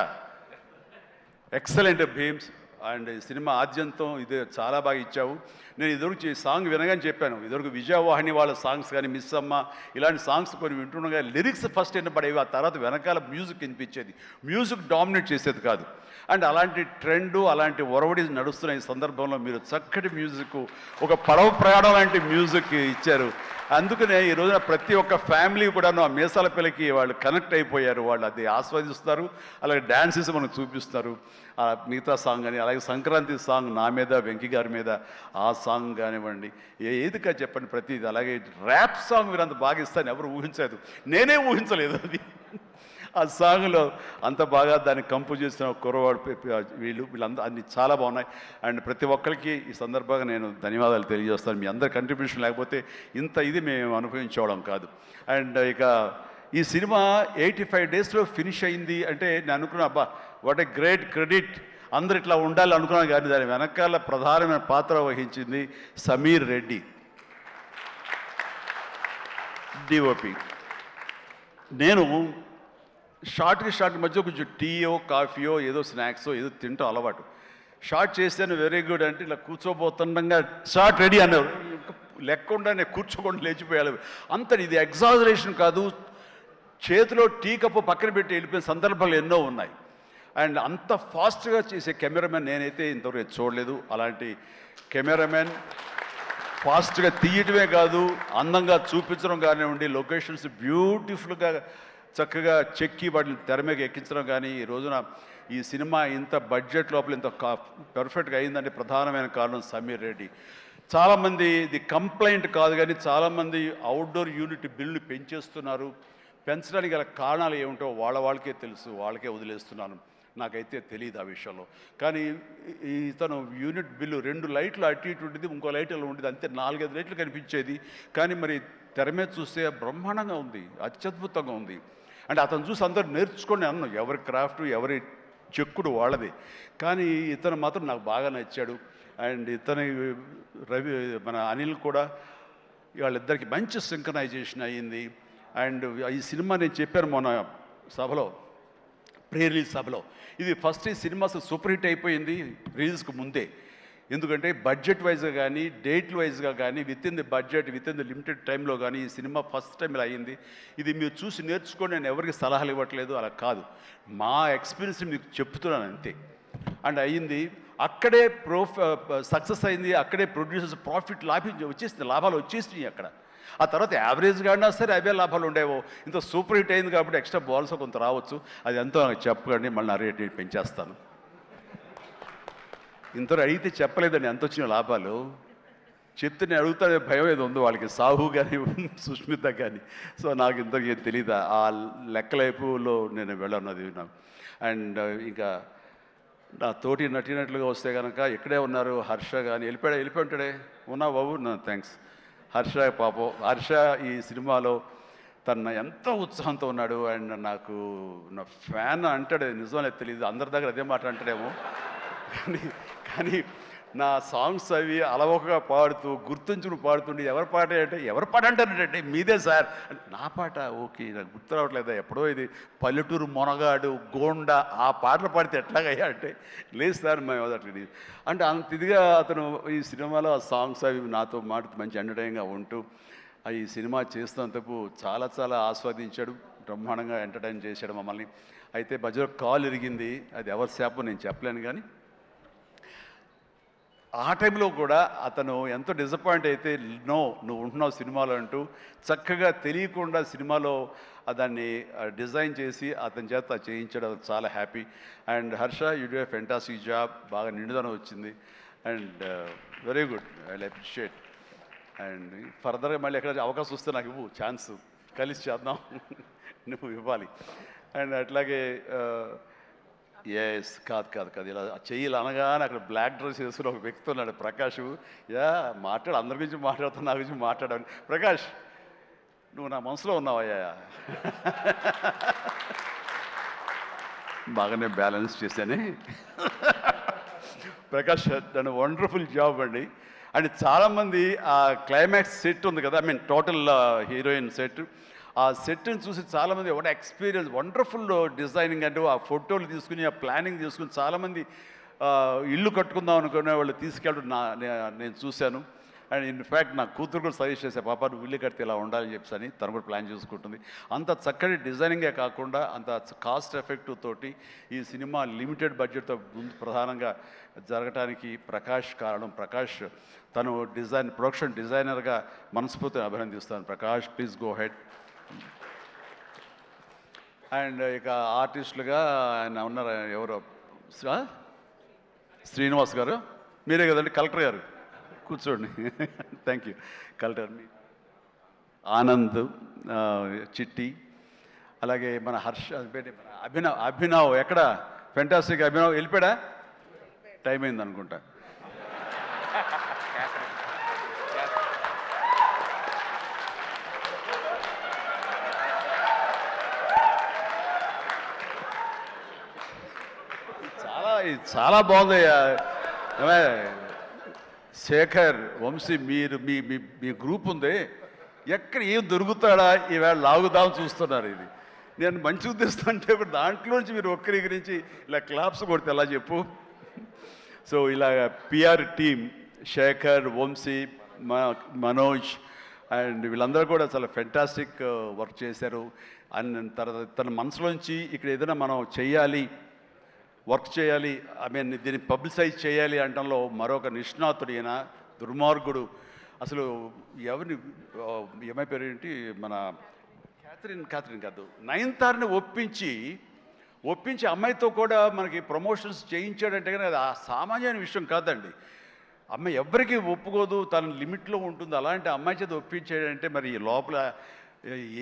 ఎక్సలెంట్ భీమ్స్. అండ్ సినిమా ఆద్యంతం ఇది చాలా బాగా ఇచ్చావు. నేను ఇదివరకు సాంగ్ వినగానే చెప్పాను, ఇదివరకు విజయవాహిని వాళ్ళ సాంగ్స్ కానీ, మిస్ అమ్మ ఇలాంటి సాంగ్స్ కొన్ని వింటుండగా లిరిక్స్ ఫస్ట్ వినపడేవి, ఆ తర్వాత వెనకాల మ్యూజిక్ వినిపించేది, మ్యూజిక్ డామినేట్ చేసేది కాదు. అండ్ అలాంటి ట్రెండు, అలాంటి ఒరవడి నడుస్తున్న ఈ సందర్భంలో మీరు చక్కటి మ్యూజిక్, ఒక పడవ ప్రయాణం లాంటి మ్యూజిక్ ఇచ్చారు. అందుకనే ఈ రోజున ప్రతి ఒక్క ఫ్యామిలీ కూడా ఆ మీసాల పిల్లకి వాళ్ళు కనెక్ట్ అయిపోయారు, వాళ్ళు అది ఆస్వాదిస్తారు, అలాగే డ్యాన్సెస్ మనకు చూపిస్తారు. మిగతా సాంగ్ కానీ, అలాగే సంక్రాంతి సాంగ్ నా మీద వెంకీ గారి మీద ఆ సాంగ్ కానివ్వండి, ఏదిగా చెప్పండి ప్రతిది. అలాగే ర్యాప్ సాంగ్ మీరు అంత బాగా ఇస్తాను ఎవరు ఊహించలేదు, నేనే ఊహించలేదు అది. ఆ సాంగ్లో అంత బాగా దాన్ని కంపోజ్ చేసిన కుర్రవాడు వీళ్ళందరూ అన్ని చాలా బాగున్నాయి. అండ్ ప్రతి ఒక్కరికి ఈ సందర్భంగా నేను ధన్యవాదాలు తెలియజేస్తాను. మీ అందరి కంట్రిబ్యూషన్ లేకపోతే ఇంత ఇది మేము అనుభవించుకోవడం కాదు. అండ్ ఇక ఈ సినిమా 85 డేస్లో ఫినిష్ అయింది అంటే నేను అనుకున్నా, అబ్బా వాట్ ఏ గ్రేట్ క్రెడిట్, అందరు ఇట్లా ఉండాలి అనుకున్నాను. కానీ దాని వెనకాల ప్రధానమైన పాత్ర వహించింది సమీర్ రెడ్డి, డిఓపి. నేను షార్ట్ మధ్య కొంచెం టీయో కాఫీయో ఏదో స్నాక్సో ఏదో తింటూ అలవాటు. షార్ట్ చేశాను, వెరీ గుడ్ అంటే ఇలా కూర్చోబోతుండగా షార్ట్ రెడీ అన్నారు. లెక్కకుండా నేను కూర్చోకుండా లేచిపోయాలి. అంత ఇది ఎగ్జాజరేషన్ కాదు, చేతిలో టీ కప్పు పక్కన పెట్టి వెళ్ళిపోయిన సందర్భాలు ఎన్నో ఉన్నాయి. అండ్ అంత ఫాస్ట్గా చేసే కెమెరామెన్ నేనైతే ఇంతవరకు చూడలేదు. అలాంటి కెమెరామెన్ ఫాస్ట్గా తీయటమే కాదు, అందంగా చూపించడం కానివ్వండి, లొకేషన్స్ బ్యూటిఫుల్గా చక్కగా చెక్కి వాటిని తెర మీద ఎక్కించడం కానీ, ఈ రోజున ఈ సినిమా ఇంత బడ్జెట్ లోపల ఇంత పర్ఫెక్ట్గా అయిందంటే ప్రధానమైన కారణం సమీర్ రెడ్డి. చాలామంది ఇది కంప్లైంట్ కాదు కానీ చాలామంది అవుట్డోర్ యూనిట్ బిల్లు పెంచేస్తున్నారు. పెంచడానికి గల కారణాలు ఏమిటో వాళ్ళకే తెలుసు, వాళ్ళకే వదిలేస్తున్నాను, నాకైతే తెలియదు ఆ విషయంలో. కానీ ఇతను యూనిట్ బిల్లు 2 లైట్లు అటు ఇటు ఉండేది, ఇంకో లైట్ అలా ఉండేది, అంతే 4-5 లైట్లు కనిపించేది. కానీ మరి తెర మీద చూస్తే బ్రహ్మాండంగా ఉంది, అత్యద్భుతంగా ఉంది. అంటే అతను చూసి అందరూ నేర్చుకొని అన్నాం, ఎవరి క్రాఫ్ట్ ఎవరి చెక్కుడు వాళ్ళది. కానీ ఇతను మాత్రం నాకు బాగా నచ్చాడు. అండ్ ఇతని మన అనిల్ కూడా, వాళ్ళిద్దరికి మంచి సింక్రనైజేషన్ అయ్యింది. అండ్ ఈ సినిమా నేను చెప్పాను మొన్న సభలో, ప్రీ రిలీజ్ సభలో, ఇది ఫస్ట్ ఈ సినిమా సూపర్ హిట్ అయిపోయింది రిలీజ్కి ముందే. ఎందుకంటే బడ్జెట్ వైజ్గా కానీ, డేట్ వైజ్గా కానీ, with in the budget, with in the limited టైంలో కానీ ఈ సినిమా ఫస్ట్ టైం ఇలా అయ్యింది. ఇది మీరు చూసి నేర్చుకొని నేను ఎవరికి సలహాలు ఇవ్వట్లేదు, అలా కాదు, మా ఎక్స్పీరియన్స్ మీకు చెప్తున్నాను అంతే. అండ్ అయ్యింది, అక్కడే సక్సెస్ అయింది, అక్కడే ప్రొడ్యూసర్స్ ప్రాఫిట్ వచ్చేసింది, లాభాలు వచ్చేసినాయి అక్కడ. ఆ తర్వాత యావరేజ్గా అయినా సరే అవే లాభాలు ఉండేవో. ఇంత సూపర్ హిట్ అయింది కాబట్టి ఎక్స్ట్రా బాల్స్ కొంత రావచ్చు, అది ఎంతో నాకు చెప్పకండి, మళ్ళీ నా రేట్ పెంచేస్తాను. ఇంతలో అడిగితే చెప్పలేదండి ఎంత వచ్చిన లాభాలు. చెప్తే నేను అడుగుతానే భయం ఏదో ఉంది వాళ్ళకి, సాహు కానీ సుష్మిత కానీ. సో నాకు ఇంతకీ తెలియదు, ఆ లెక్కలైపులో నేను వెళ్ళన్నది నాకు. అండ్ ఇంకా నా తోటి నటినట్లుగా వస్తే కనుక ఇక్కడే ఉన్నారు హర్ష కానీ, వెళ్ళిపోయి ఉంటాడే, ఉన్నా బాబు నా థ్యాంక్స్. హర్ష పాపం, హర్ష ఈ సినిమాలో తన ఎంతో ఉత్సాహంతో ఉన్నాడు. అండ్ నాకు నా ఫ్యాన్ అంటాడు, నిజమనే తెలియదు, అందరి దగ్గర అదే మాట అంటాడేమో, కానీ కానీ నా సాంగ్స్ అవి అలవోకగా పాడుతూ గుర్తుంచుకుని పాడుతుండే, ఎవరి పాట అంటే ఎవరి పాట అంటారంటే మీదే సార్ అంటే, నా పాట ఓకే నాకు గుర్తు రావట్లేదా, ఎప్పుడో ఇది పల్లెటూరు మొనగాడు గోండా ఆ పాటలు పాడితే ఎట్లాగయ్యా అంటే, లేదు సార్ మేము అట్లా అంటే అంత ఇదిగా అతను ఈ సినిమాలో ఆ సాంగ్స్ అవి నాతో మాట మంచి ఎంటర్టైన్గా ఉంటూ ఈ సినిమా చేస్తున్నందుకు చాలా చాలా ఆస్వాదించాడు, బ్రహ్మాండంగా ఎంటర్టైన్ చేశాడు మమ్మల్ని. అయితే మధ్యలో కాల్ ఇరిగింది, అది ఎవరి శాపం నేను చెప్పలేను, కానీ ఆ టైంలో కూడా అతను ఎంతో డిసప్పాయింట్ అయితే, నో నువ్వు ఉంటున్నావు సినిమాలో అంటూ చక్కగా తెలియకుండా సినిమాలో దాన్ని డిజైన్ చేసి అతని చేత చేయించడం చాలా happy. And Harsha you do a fantastic job, బాగా నిండుదనం వచ్చింది. And very good, I appreciate. And ఫర్దర్గా మళ్ళీ ఎక్కడ అవకాశం వస్తే నాకు ఇవ్వు, ఛాన్స్ కలిసి చేద్దాం, నువ్వు ఇవ్వాలి. అండ్ అట్లాగే ఎస్ కాదు ఇలా చెయ్యాలి అనగానే అక్కడ బ్లాక్ డ్రెస్ వేసుకుని ఒక వ్యక్తి ఉన్నాడు, ప్రకాష్. యా మాట్లాడు, అందరి గురించి మాట్లాడుతున్నా, నా గురించి మాట్లాడాను. ప్రకాష్ నువ్వు నా మనసులో ఉన్నావయ్యా, బాగానే బ్యాలెన్స్ చేశానే. ప్రకాష్ నన్ను వండర్ఫుల్ జాబ్ అండి. అండ్ చాలామంది ఆ క్లైమాక్స్ సెట్ ఉంది కదా, I mean total heroine set, ఆ సెట్ని చూసి చాలామంది ఒక ఎక్స్పీరియన్స్, వండర్ఫుల్ డిజైనింగ్ అంటే ఆ ఫోటోలు తీసుకుని ఆ ప్లానింగ్ తీసుకుని చాలామంది ఇల్లు కట్టుకుందాం అనుకునే వాళ్ళు తీసుకెళ్ళడం నేను చూశాను. అండ్ ఇన్ఫ్యాక్ట్ నా కూతురు కూడా సజెస్ట్ చేసే, పాప నువ్వు ఇల్లు కడితే ఇలా ఉండాలని చెప్పని తను కూడా ప్లాన్ చేసుకుంటుంది. అంత చక్కటి డిజైనింగే కాకుండా అంత కాస్ట్ ఎఫెక్టివ్ తోటి ఈ సినిమా లిమిటెడ్ బడ్జెట్తో ముందు ప్రధానంగా జరగటానికి ప్రకాష్ కారణం. ప్రకాష్ తను ప్రొడక్షన్ డిజైనర్గా మనస్ఫూర్తిగా అభినందిస్తాను. Prakash please go ahead. And ఇక ఆర్టిస్టులుగా ఆయన ఉన్నారు, ఎవరో శ్రీనివాస్ గారు, మీరే కదండి కలెక్టర్ గారు, కూర్చోండి. Thank you. కలెక్టర్ ఆనంద్, చిట్టి, అలాగే మన హర్ష, అభినవ్ ఎక్కడ ఫెంటాస్టిక్ అభినవ్ వెళ్ళిపోయాడా, టైం అయింది అనుకుంటా. చాలా బాగుందయ్యా. శేఖర్, వంశీ, మీరు మీ మీ గ్రూప్ ఉంది, ఎక్కడ ఏం దొరుకుతాడా ఈవేళ లాగుదాం చూస్తున్నారు. ఇది నేను మంచి ఉద్దేశం అంటే ఇప్పుడు దాంట్లోంచి మీరు ఒక్కరి గురించి ఇలా క్లాప్స్ కొడితే ఎలా చెప్పు. సో ఇలా PR team Shekhar, Vamsi, Manoj and వీళ్ళందరూ కూడా చాలా ఫెంటాస్టిక్ వర్క్ చేశారు. అండ్ తర్వాత తన మనసులోంచి ఇక్కడ ఏదైనా మనం చెయ్యాలి, వర్క్ చేయాలి, ఐ మీన్ దీన్ని పబ్లిసైజ్ చేయాలి అనడంలో మరొక నిష్ణాతుడు ఈయన, దుర్మార్గుడు. అసలు ఎవరిని, ఏమై పేరు ఏంటి, మన క్యాథరిన్ కాదు, నయనతారని ఒప్పించి అమ్మాయితో కూడా మనకి ప్రమోషన్స్ చేయించాడంటే కానీ అది ఆ సామాన్యమైన విషయం కాదండి. అమ్మాయి ఎవరికి ఒప్పుకోదు, తన లిమిట్లో ఉంటుంది. అలాంటి అమ్మాయి చేత ఒప్పించాడంటే మరి లోపల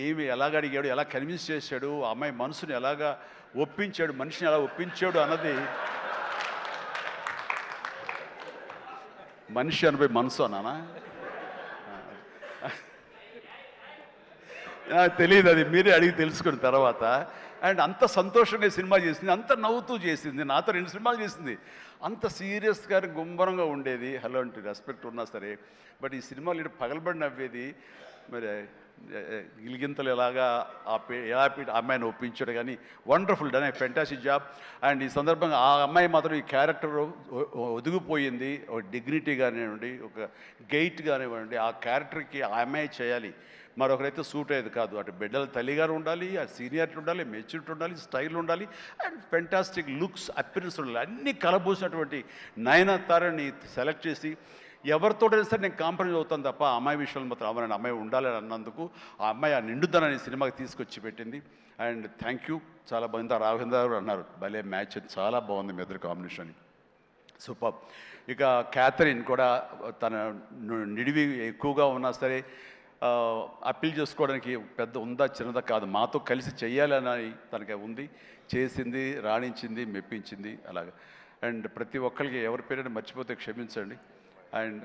ఏమి ఎలాగ అడిగాడు, ఎలా కన్విన్స్ చేశాడు, ఆ అమ్మాయి మనసుని ఎలాగా ఒప్పించాడు, మనిషిని ఎలా ఒప్పించాడు అన్నది, మనిషి అనిపోయి మనసు అన్నానా తెలియదు, అది మీరే అడిగి తెలుసుకున్న తర్వాత. అండ్ అంత సంతోషంగా సినిమా చేసింది, అంత నవ్వుతూ చేసింది, నాతో 2 సినిమాలు చేసింది. అంత సీరియస్గా గుంభరంగా ఉండేది, అలాంటి రెస్పెక్ట్ ఉన్నా సరే. బట్ ఈ సినిమాలో పగలబడి నవ్వేది. మరి గిలిగింతలు ఎలాగా ఎలా అమ్మాయిని ఒప్పించాడు, కానీ wonderful done, fantastic job. And ఈ సందర్భంగా ఆ అమ్మాయి మాత్రం ఈ క్యారెక్టర్ ఒదిగిపోయింది. ఒక డిగ్నిటీ కానివ్వండి, ఒక గెయిట్ కానివ్వండి, ఆ క్యారెక్టర్కి ఆ అమ్మాయి చేయాలి, మరొకరైతే సూట్ అయ్యేది కాదు. అటు బిడ్డల తల్లిగారు ఉండాలి, ఆ సీనియారిటీ ఉండాలి, మెచ్యూరిటీ ఉండాలి, స్టైల్ ఉండాలి, అండ్ ఫెంటాస్టిక్ లుక్స్, అపిరెన్స్ ఉండాలి. అన్నీ కలబోసినటువంటి నయనతారని సెలెక్ట్ చేసి ఎవరితోటైనా సరే నేను కాంప్రమైజ్ అవుతాను తప్ప ఆ అమ్మాయి విషయంలో మాత్రం అమ్మాయి అమ్మాయి ఉండాలని అన్నందుకు ఆ అమ్మాయి ఆ నిండుదనాన్ని సినిమాకి తీసుకొచ్చి పెట్టింది. And thank you. చాలా బాగుంది. రాఘవేంద్ర గారు అన్నారు భలే మ్యాచ్, చాలా బాగుంది మీ ఇద్దరు కాంబినేషన్. సూపర్. ఇక క్యాథరిన్ కూడా తన నిడివి ఎక్కువగా ఉన్నా సరే అప్పీల్ చేసుకోవడానికి పెద్ద ఉందా చిన్నదా కాదు, మాతో కలిసి చెయ్యాలని తనకి ఉంది, చేసింది, రాణించింది, మెప్పించింది అలాగా. అండ్ ప్రతి ఒక్కరికి ఎవరి పేరైనా మర్చిపోతే క్షమించండి. అండ్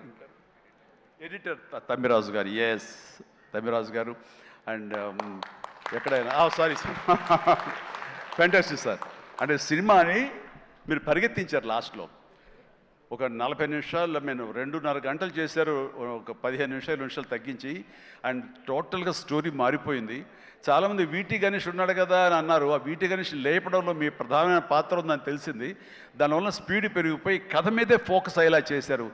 ఎడిటర్ తమ్మిరాజు గారు, ఎస్ తమ్మిరాజు గారు. అండ్ ఎక్కడైనా సారీ ఫ్యాంటాస్టిక్ సార్. అంటే సినిమాని మీరు పరిగెత్తించారు లాస్ట్లో. ఒక 40 నిమిషాల్లో నేను 2.5 గంటలు చేశారు, ఒక 15 నిమిషాలు తగ్గించి. అండ్ టోటల్గా స్టోరీ మారిపోయింది. చాలామంది వీటి గణేష్ ఉన్నాడు కదా అని అన్నారు. ఆ వీటి గణేష్ లేపడంలో మీ ప్రధానమైన పాత్ర ఉందని తెలిసింది. దానివల్ల స్పీడ్ పెరిగిపోయి కథ మీదే ఫోకస్ అయ్యేలా చేశారు.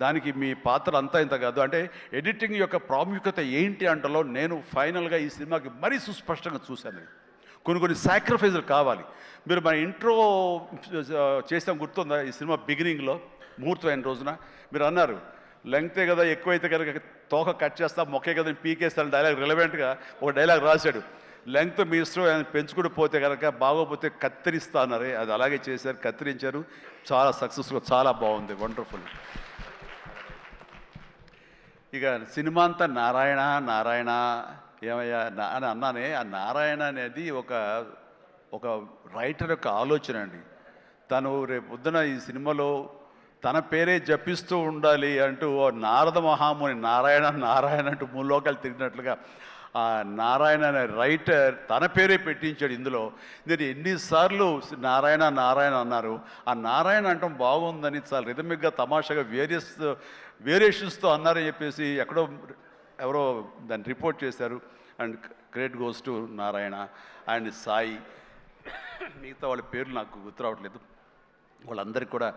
దానికి మీ పాత్ర అంతా ఇంత కాదు. అంటే ఎడిటింగ్ యొక్క ప్రాముఖ్యత ఏంటి అంటలో నేను ఫైనల్గా ఈ సినిమాకి మరీ సుస్పష్టంగా చూశాను. కొన్ని సాక్రిఫైజులు కావాలి. మీరు మన ఇంట్రో చేసాం గుర్తుందా? ఈ సినిమా బిగినింగ్లో ముహూర్తం అయిన రోజున మీరు అన్నారు, లెంగ్తే కదా ఎక్కువైతే కనుక తోక కట్ చేస్తా, మొక్కే కదా పీకేస్తాను డైలాగ్. రిలవెంట్గా ఒక డైలాగ్ రాశాడు, లెంగ్త్ మీ ఇష్టం, ఆయన పెంచుకుంటూ పోతే కనుక బాగోపోతే కత్తిరిస్తా అన్నారే, అది అలాగే చేశారు, కత్తిరించారు. చాలా సక్సెస్ఫుల్, చాలా బాగుంది, వండర్ఫుల్. ఇక సినిమా అంతా నారాయణ నారాయణ ఏమయ్యా అని అన్నానే. ఆ నారాయణ అనేది ఒక రైటర్ యొక్క ఆలోచన అండి. తను రేపు పొద్దున ఈ సినిమాలో తన పేరే జపిస్తూ ఉండాలి అంటూ నారద మహాముని నారాయణ నారాయణ అంటూ మూలోకాలు తిరిగినట్లుగా ఆ నారాయణ అనే రైటర్ తన పేరే పెట్టించాడు ఇందులో. నేను ఎన్నిసార్లు నారాయణ నారాయణ అన్నారు. ఆ నారాయణ అంటాం బాగుందని చాలా రిథమిక్గా తమాషాగా వేరియేషన్స్తో అన్నారని చెప్పేసి ఎవరో దాన్ని రిపోర్ట్ చేశారు. And credit goes to Narayana and Sai. మిగతా వాళ్ళ పేర్లు నాకు గుర్తు రావట్లేదు. వాళ్ళందరికీ కూడా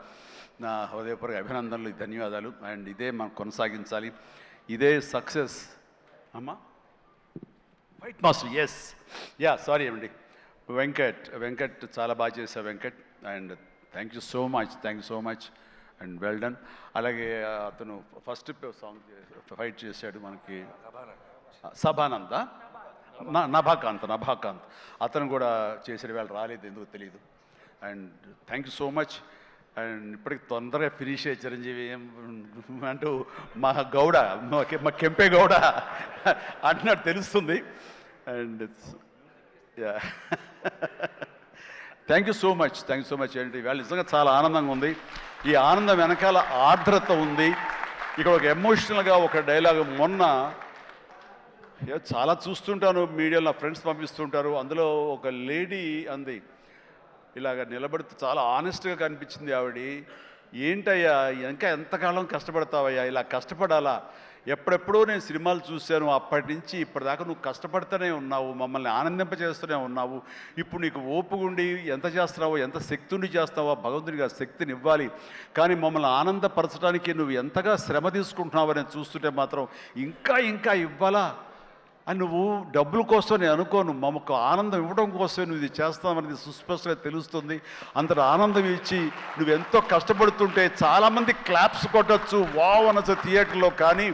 నా హృదయపూర్వక అభినందనలు, ధన్యవాదాలు. అండ్ ఇదే మనం కొనసాగించాలి, ఇదే సక్సెస్. అమ్మా వైట్ మాస్టర్, ఎస్ సారీ అండి, వెంకట్ చాలా బాగా చేశారు Venkat. And thank you so much and well done. అలాగే అతను ఫస్ట్ సాంగ్ ఫైట్ చేశాడు మనకి సభానంద, నభాకాంత్ అతను కూడా చేసాడు. వాళ్ళు రాలేదు, ఎందుకు తెలియదు. And thank you so much. And ఇప్పటికి తొందరగా ఫినిష్ అయ్యే చిరంజీవి అంటూ మా గౌడ, మా కెంపే గౌడ అంటున్నట్టు తెలుస్తుంది. And thank you so much ఏంటి వాళ్ళు నిజంగా చాలా ఆనందంగా ఉంది. ఈ ఆనందం వెనకాల ఆర్ద్రత ఉంది. ఇక్కడ ఒక ఎమోషనల్గా ఒక డైలాగ్ మొన్న చాలా చూస్తుంటాను మీడియాలో, నా ఫ్రెండ్స్ పంపిస్తుంటారు. అందులో ఒక లేడీ అంది, ఇలాగ నిలబడుతూ చాలా ఆనెస్ట్గా కనిపించింది ఆవిడ. ఏంటయ్యా ఇంకా ఎంతకాలం కష్టపడతావయ్యా, ఇలా కష్టపడాలా? ఎప్పుడెప్పుడో నేను సినిమాలు చూశాను, అప్పటి నుంచి ఇప్పటిదాకా నువ్వు కష్టపడుతూనే ఉన్నావు, మమ్మల్ని ఆనందింపచేస్తూనే ఉన్నావు. ఇప్పుడు నీకు ఓపుగుండి ఎంత చేస్తున్నావో, ఎంత శక్తిని చేస్తావో, భగవంతునికి ఆ శక్తిని ఇవ్వాలి. కానీ మమ్మల్ని ఆనందపరచడానికి నువ్వు ఎంతగా శ్రమ తీసుకుంటున్నావో నేను చూస్తుంటే మాత్రం ఇంకా ఇవ్వాలా అని నువ్వు డబ్బుల కోసం నేను అనుకోను, మమ్మకు ఆనందం ఇవ్వడం కోసమే నువ్వు ఇది చేస్తావనేది సుస్పష్టంగా తెలుస్తుంది. అంతటి ఆనందం ఇచ్చి నువ్వు ఎంతో కష్టపడుతుంటే చాలామంది క్లాప్స్ కొట్టచ్చు, వావ్ అనొచ్చు థియేటర్లో. కానీ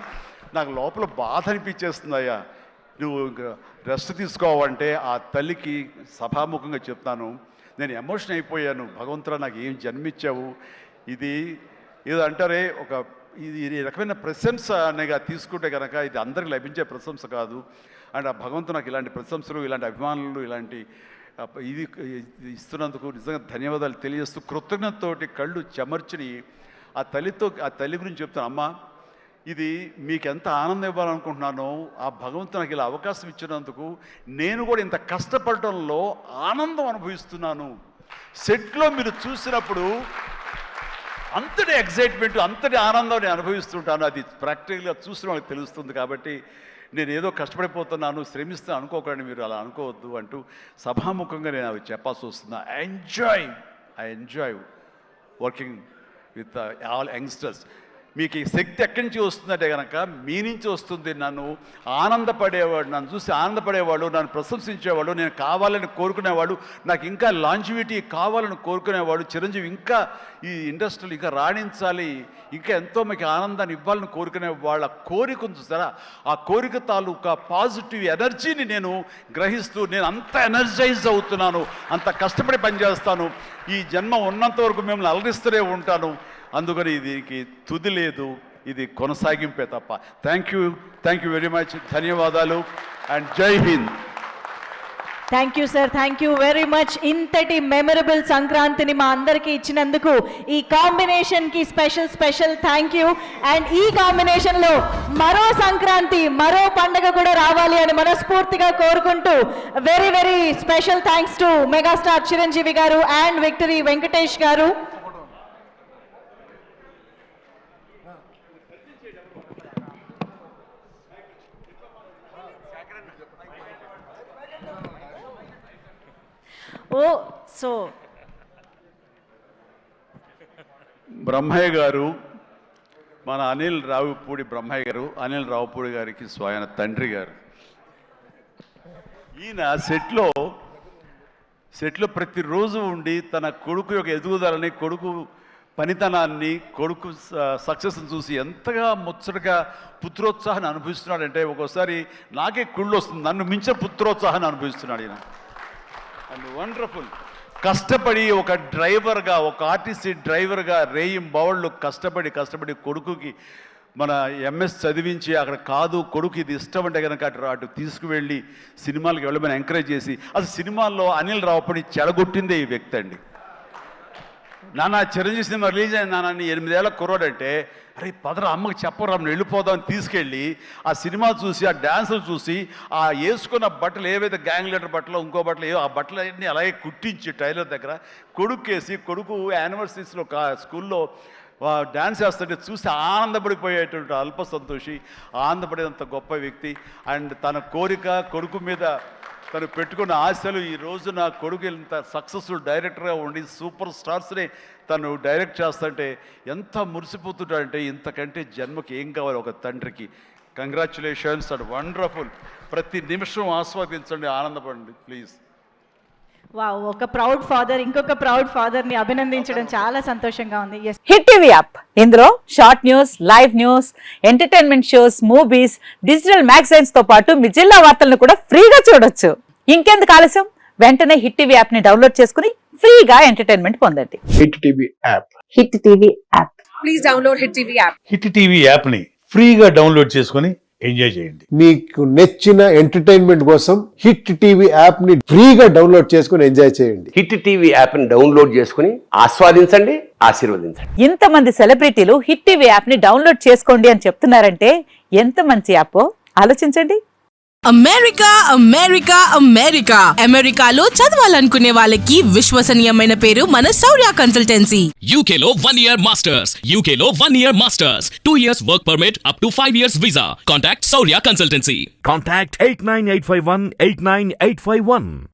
నాకు లోపల బాధ అనిపించేస్తుందయ్యా. నువ్వు రెస్ట్ తీసుకోవాలంటే ఆ తల్లికి సభాముఖంగా చెప్తాను, నేను ఎమోషన్ అయిపోయాను. భగవంతుడా నాకు ఏం జన్మించావు. ఇది ఏదో అంటారే, ఈ రకమైన ప్రశంస అనేగా తీసుకుంటే కనుక ఇది అందరికి లభించే ప్రశంస కాదు. అండ్ ఆ భగవంతుడు నాకు ఇలాంటి ప్రశంసలు, ఇలాంటి అభిమానులు, ఇలాంటి ఇది ఇస్తున్నందుకు నిజంగా ధన్యవాదాలు తెలియజేస్తూ కృతజ్ఞతతోటి కళ్ళు చెమర్చిని ఆ తల్లి గురించి చెప్తాను. అమ్మ, ఇది మీకు ఎంత ఆనందం ఇవ్వాలనుకుంటున్నానో ఆ భగవంతుడు నాకు ఇలా అవకాశం ఇచ్చినందుకు నేను కూడా ఇంత కష్టపడటంలో ఆనందం అనుభవిస్తున్నాను. సెట్లో మీరు చూసినప్పుడు అంతటి ఎగ్జైట్మెంట్, అంతటి ఆనందం నేను అనుభవిస్తుంటాను. అది ప్రాక్టికల్గా చూసిన వాళ్ళకి తెలుస్తుంది. కాబట్టి నేను ఏదో కష్టపడిపోతున్నాను, శ్రమిస్తాను అనుకోకండి, మీరు అలా అనుకోవద్దు అంటూ సభాముఖంగా నేను అవి చెప్పాల్సి వస్తుంది. I enjoy working with all youngsters. మీకు ఈ శక్తి ఎక్కడి నుంచి వస్తుందంటే కనుక మీ నుంచి వస్తుంది. నన్ను చూసి ఆనందపడేవాడు, నన్ను ప్రశంసించేవాడు, నేను కావాలని కోరుకునేవాడు, నాకు ఇంకా లాంజివిటీ కావాలని కోరుకునేవాడు, చిరంజీవి ఇంకా ఈ ఇండస్ట్రీలో ఇంకా రాణించాలి, ఇంకా ఎంతో మీకు ఆనందాన్ని ఇవ్వాలని కోరుకునే వాళ్ళ కోరిక ఉంది చూసారా, ఆ కోరిక తాలూకా పాజిటివ్ ఎనర్జీని నేను గ్రహిస్తూ నేను అంత ఎనర్జైజ్ అవుతున్నాను, అంత కష్టపడి పనిచేస్తాను. ఈ జన్మ ఉన్నంత వరకు మిమ్మల్ని అలరిస్తూనే ఉంటాను. అందుకని దీనికి తుది లేదు, ఇది కొనసాగింపే తప్ప. Thank you very much. ధన్యవాదాలు అండ్ జై Hind. Thank you sir, thank you very much. ఇంతటి మెమరబుల్ సంక్రాంతిని మా అందరికీ ఇచ్చినందుకు ఈ కాంబినేషన్కి స్పెషల్ థ్యాంక్ యూ. అండ్ ఈ కాంబినేషన్లో మరో సంక్రాంతి, మరో పండగ కూడా రావాలి అని మనస్ఫూర్తిగా కోరుకుంటూ very special thanks to megastar Chiranjeevi గారు అండ్ విక్టరీ వెంకటేష్ గారు. బ్రహ్మయ్య గారు, మన అనిల్ రావుపూడి బ్రహ్మయ్య గారు, అనిల్ రావుపూడి గారికి స్వయం తండ్రి గారు. ఈయన సెట్లో ప్రతిరోజు ఉండి తన కొడుకు యొక్క ఎదుగుదలని, కొడుకు పనితనాన్ని, కొడుకు సక్సెస్ని చూసి ఎంతగా ముచ్చటగా పుత్రోత్సాహాన్ని అనుభవిస్తున్నాడంటే ఒక్కోసారి నాకే కుళ్ళు వస్తుంది. నన్ను మించిన పుత్రోత్సాహాన్ని అనుభవిస్తున్నాడు ఈయన. And wonderful. కష్టపడి ఒక డ్రైవర్గా, ఒక ఆర్టీసీ డ్రైవర్గా రేయింబవళ్ళు కష్టపడి కొడుకుకి మన ఎంఎస్ చదివించి అక్కడ కాదు కొడుకు ఇది ఇష్టం అంటే కనుక అటు తీసుకువెళ్ళి సినిమాలకు వెళ్ళమని ఎంకరేజ్ చేసి, అసలు సినిమాల్లో అనిల్ రావుపూడి చెడగొట్టిందే ఈ వ్యక్తి అండి. నాన్న చిరంజీవి సినిమా రిలీజ్ అయిన నాన్న 8 ఏళ్ల కుర్రోడంటే, అరే పదరా అమ్మకి చెప్పరా వెళ్ళిపోదామని తీసుకెళ్ళి ఆ సినిమా చూసి, ఆ డ్యాన్సులు చూసి, ఆ వేసుకున్న బట్టలు ఏవైతే గ్యాంగ్ లీడర్ బట్టలు, ఇంకో బట్టలు ఏవో, ఆ బట్టలు అన్నీ అలాగే కుట్టించి టైలర్ దగ్గర కొడుకేసి, కొడుకు యానివర్సరీస్లో స్కూల్లో డ్యాన్స్ చేస్తుంటే చూసి ఆనందపడిపోయేటువంటి అల్ప సంతోషి, ఆనందపడేంత గొప్ప వ్యక్తి. అండ్ తన కోరిక, కొడుకు మీద తను పెట్టుకున్న ఆశలు, ఈ రోజు నా కొడుకు ఇంత సక్సెస్ఫుల్ డైరెక్టర్గా ఉండి సూపర్ స్టార్స్ని తను డైరెక్ట్ చేస్తుంటే ఎంత మురిసిపోతుంటాడంటే, ఇంతకంటే జన్మకి ఏం కావాలి ఒక తండ్రికి. Congratulations and wonderful. ప్రతి నిమిషం ఆస్వాదించండి, ఆనందపడండి ప్లీజ్. వావ్, ఒక ప్రౌడ్ ఫాదర్ ఇంకొక ప్రౌడ్ ఫాదర్ ని అభినందించడం చాలా సంతోషంగా ఉంది. హిట్ టీవీ యాప్, ఇందులో short news, live news, entertainment shows, movies, digital magazines తో పాటు మీ జిల్లా వార్తలను కూడా ఫ్రీగా చూడొచ్చు. ఇంకెందుకు ఆలస్యం, వెంటనే హిట్ టీవీ యాప్ ని డౌన్లోడ్ చేసుకుని ఫ్రీగా ఎంటర్టైన్మెంట్ పొందండి. Hit TV app. Hit TV app. Please download hit TV app. Hit TV app ని ఫ్రీగా డౌన్లోడ్ చేసుకుని ఎంజాయ్ చేయండి. మీకు నచ్చిన ఎంటర్టైన్మెంట్ కోసం హిట్ టీవీ యాప్ ని ఫ్రీగా డౌన్లోడ్ చేసుకుని ఎంజాయ్ చేయండి. హిట్ టీవీ యాప్ ని డౌన్లోడ్ చేసుకుని ఆస్వాదించండి, ఆశీర్వదించండి. ఇంతమంది సెలబ్రిటీలు హిట్ టీవీ యాప్ ని డౌన్లోడ్ చేసుకోండి అని చెప్తున్నారంటే ఎంత మంచి యాప్ ఆలోచించండి. అమెరికాలో చదవాలనుకునే వాళ్ళకి విశ్వసనీయమైన పేరు మన శౌర్య కన్సల్టెన్సీ. UK లో 1 year masters, UK లో 1 year masters, 2 years work permit up to 5 years visa. Contact Saurya Consultancy. Contact 89851 89851.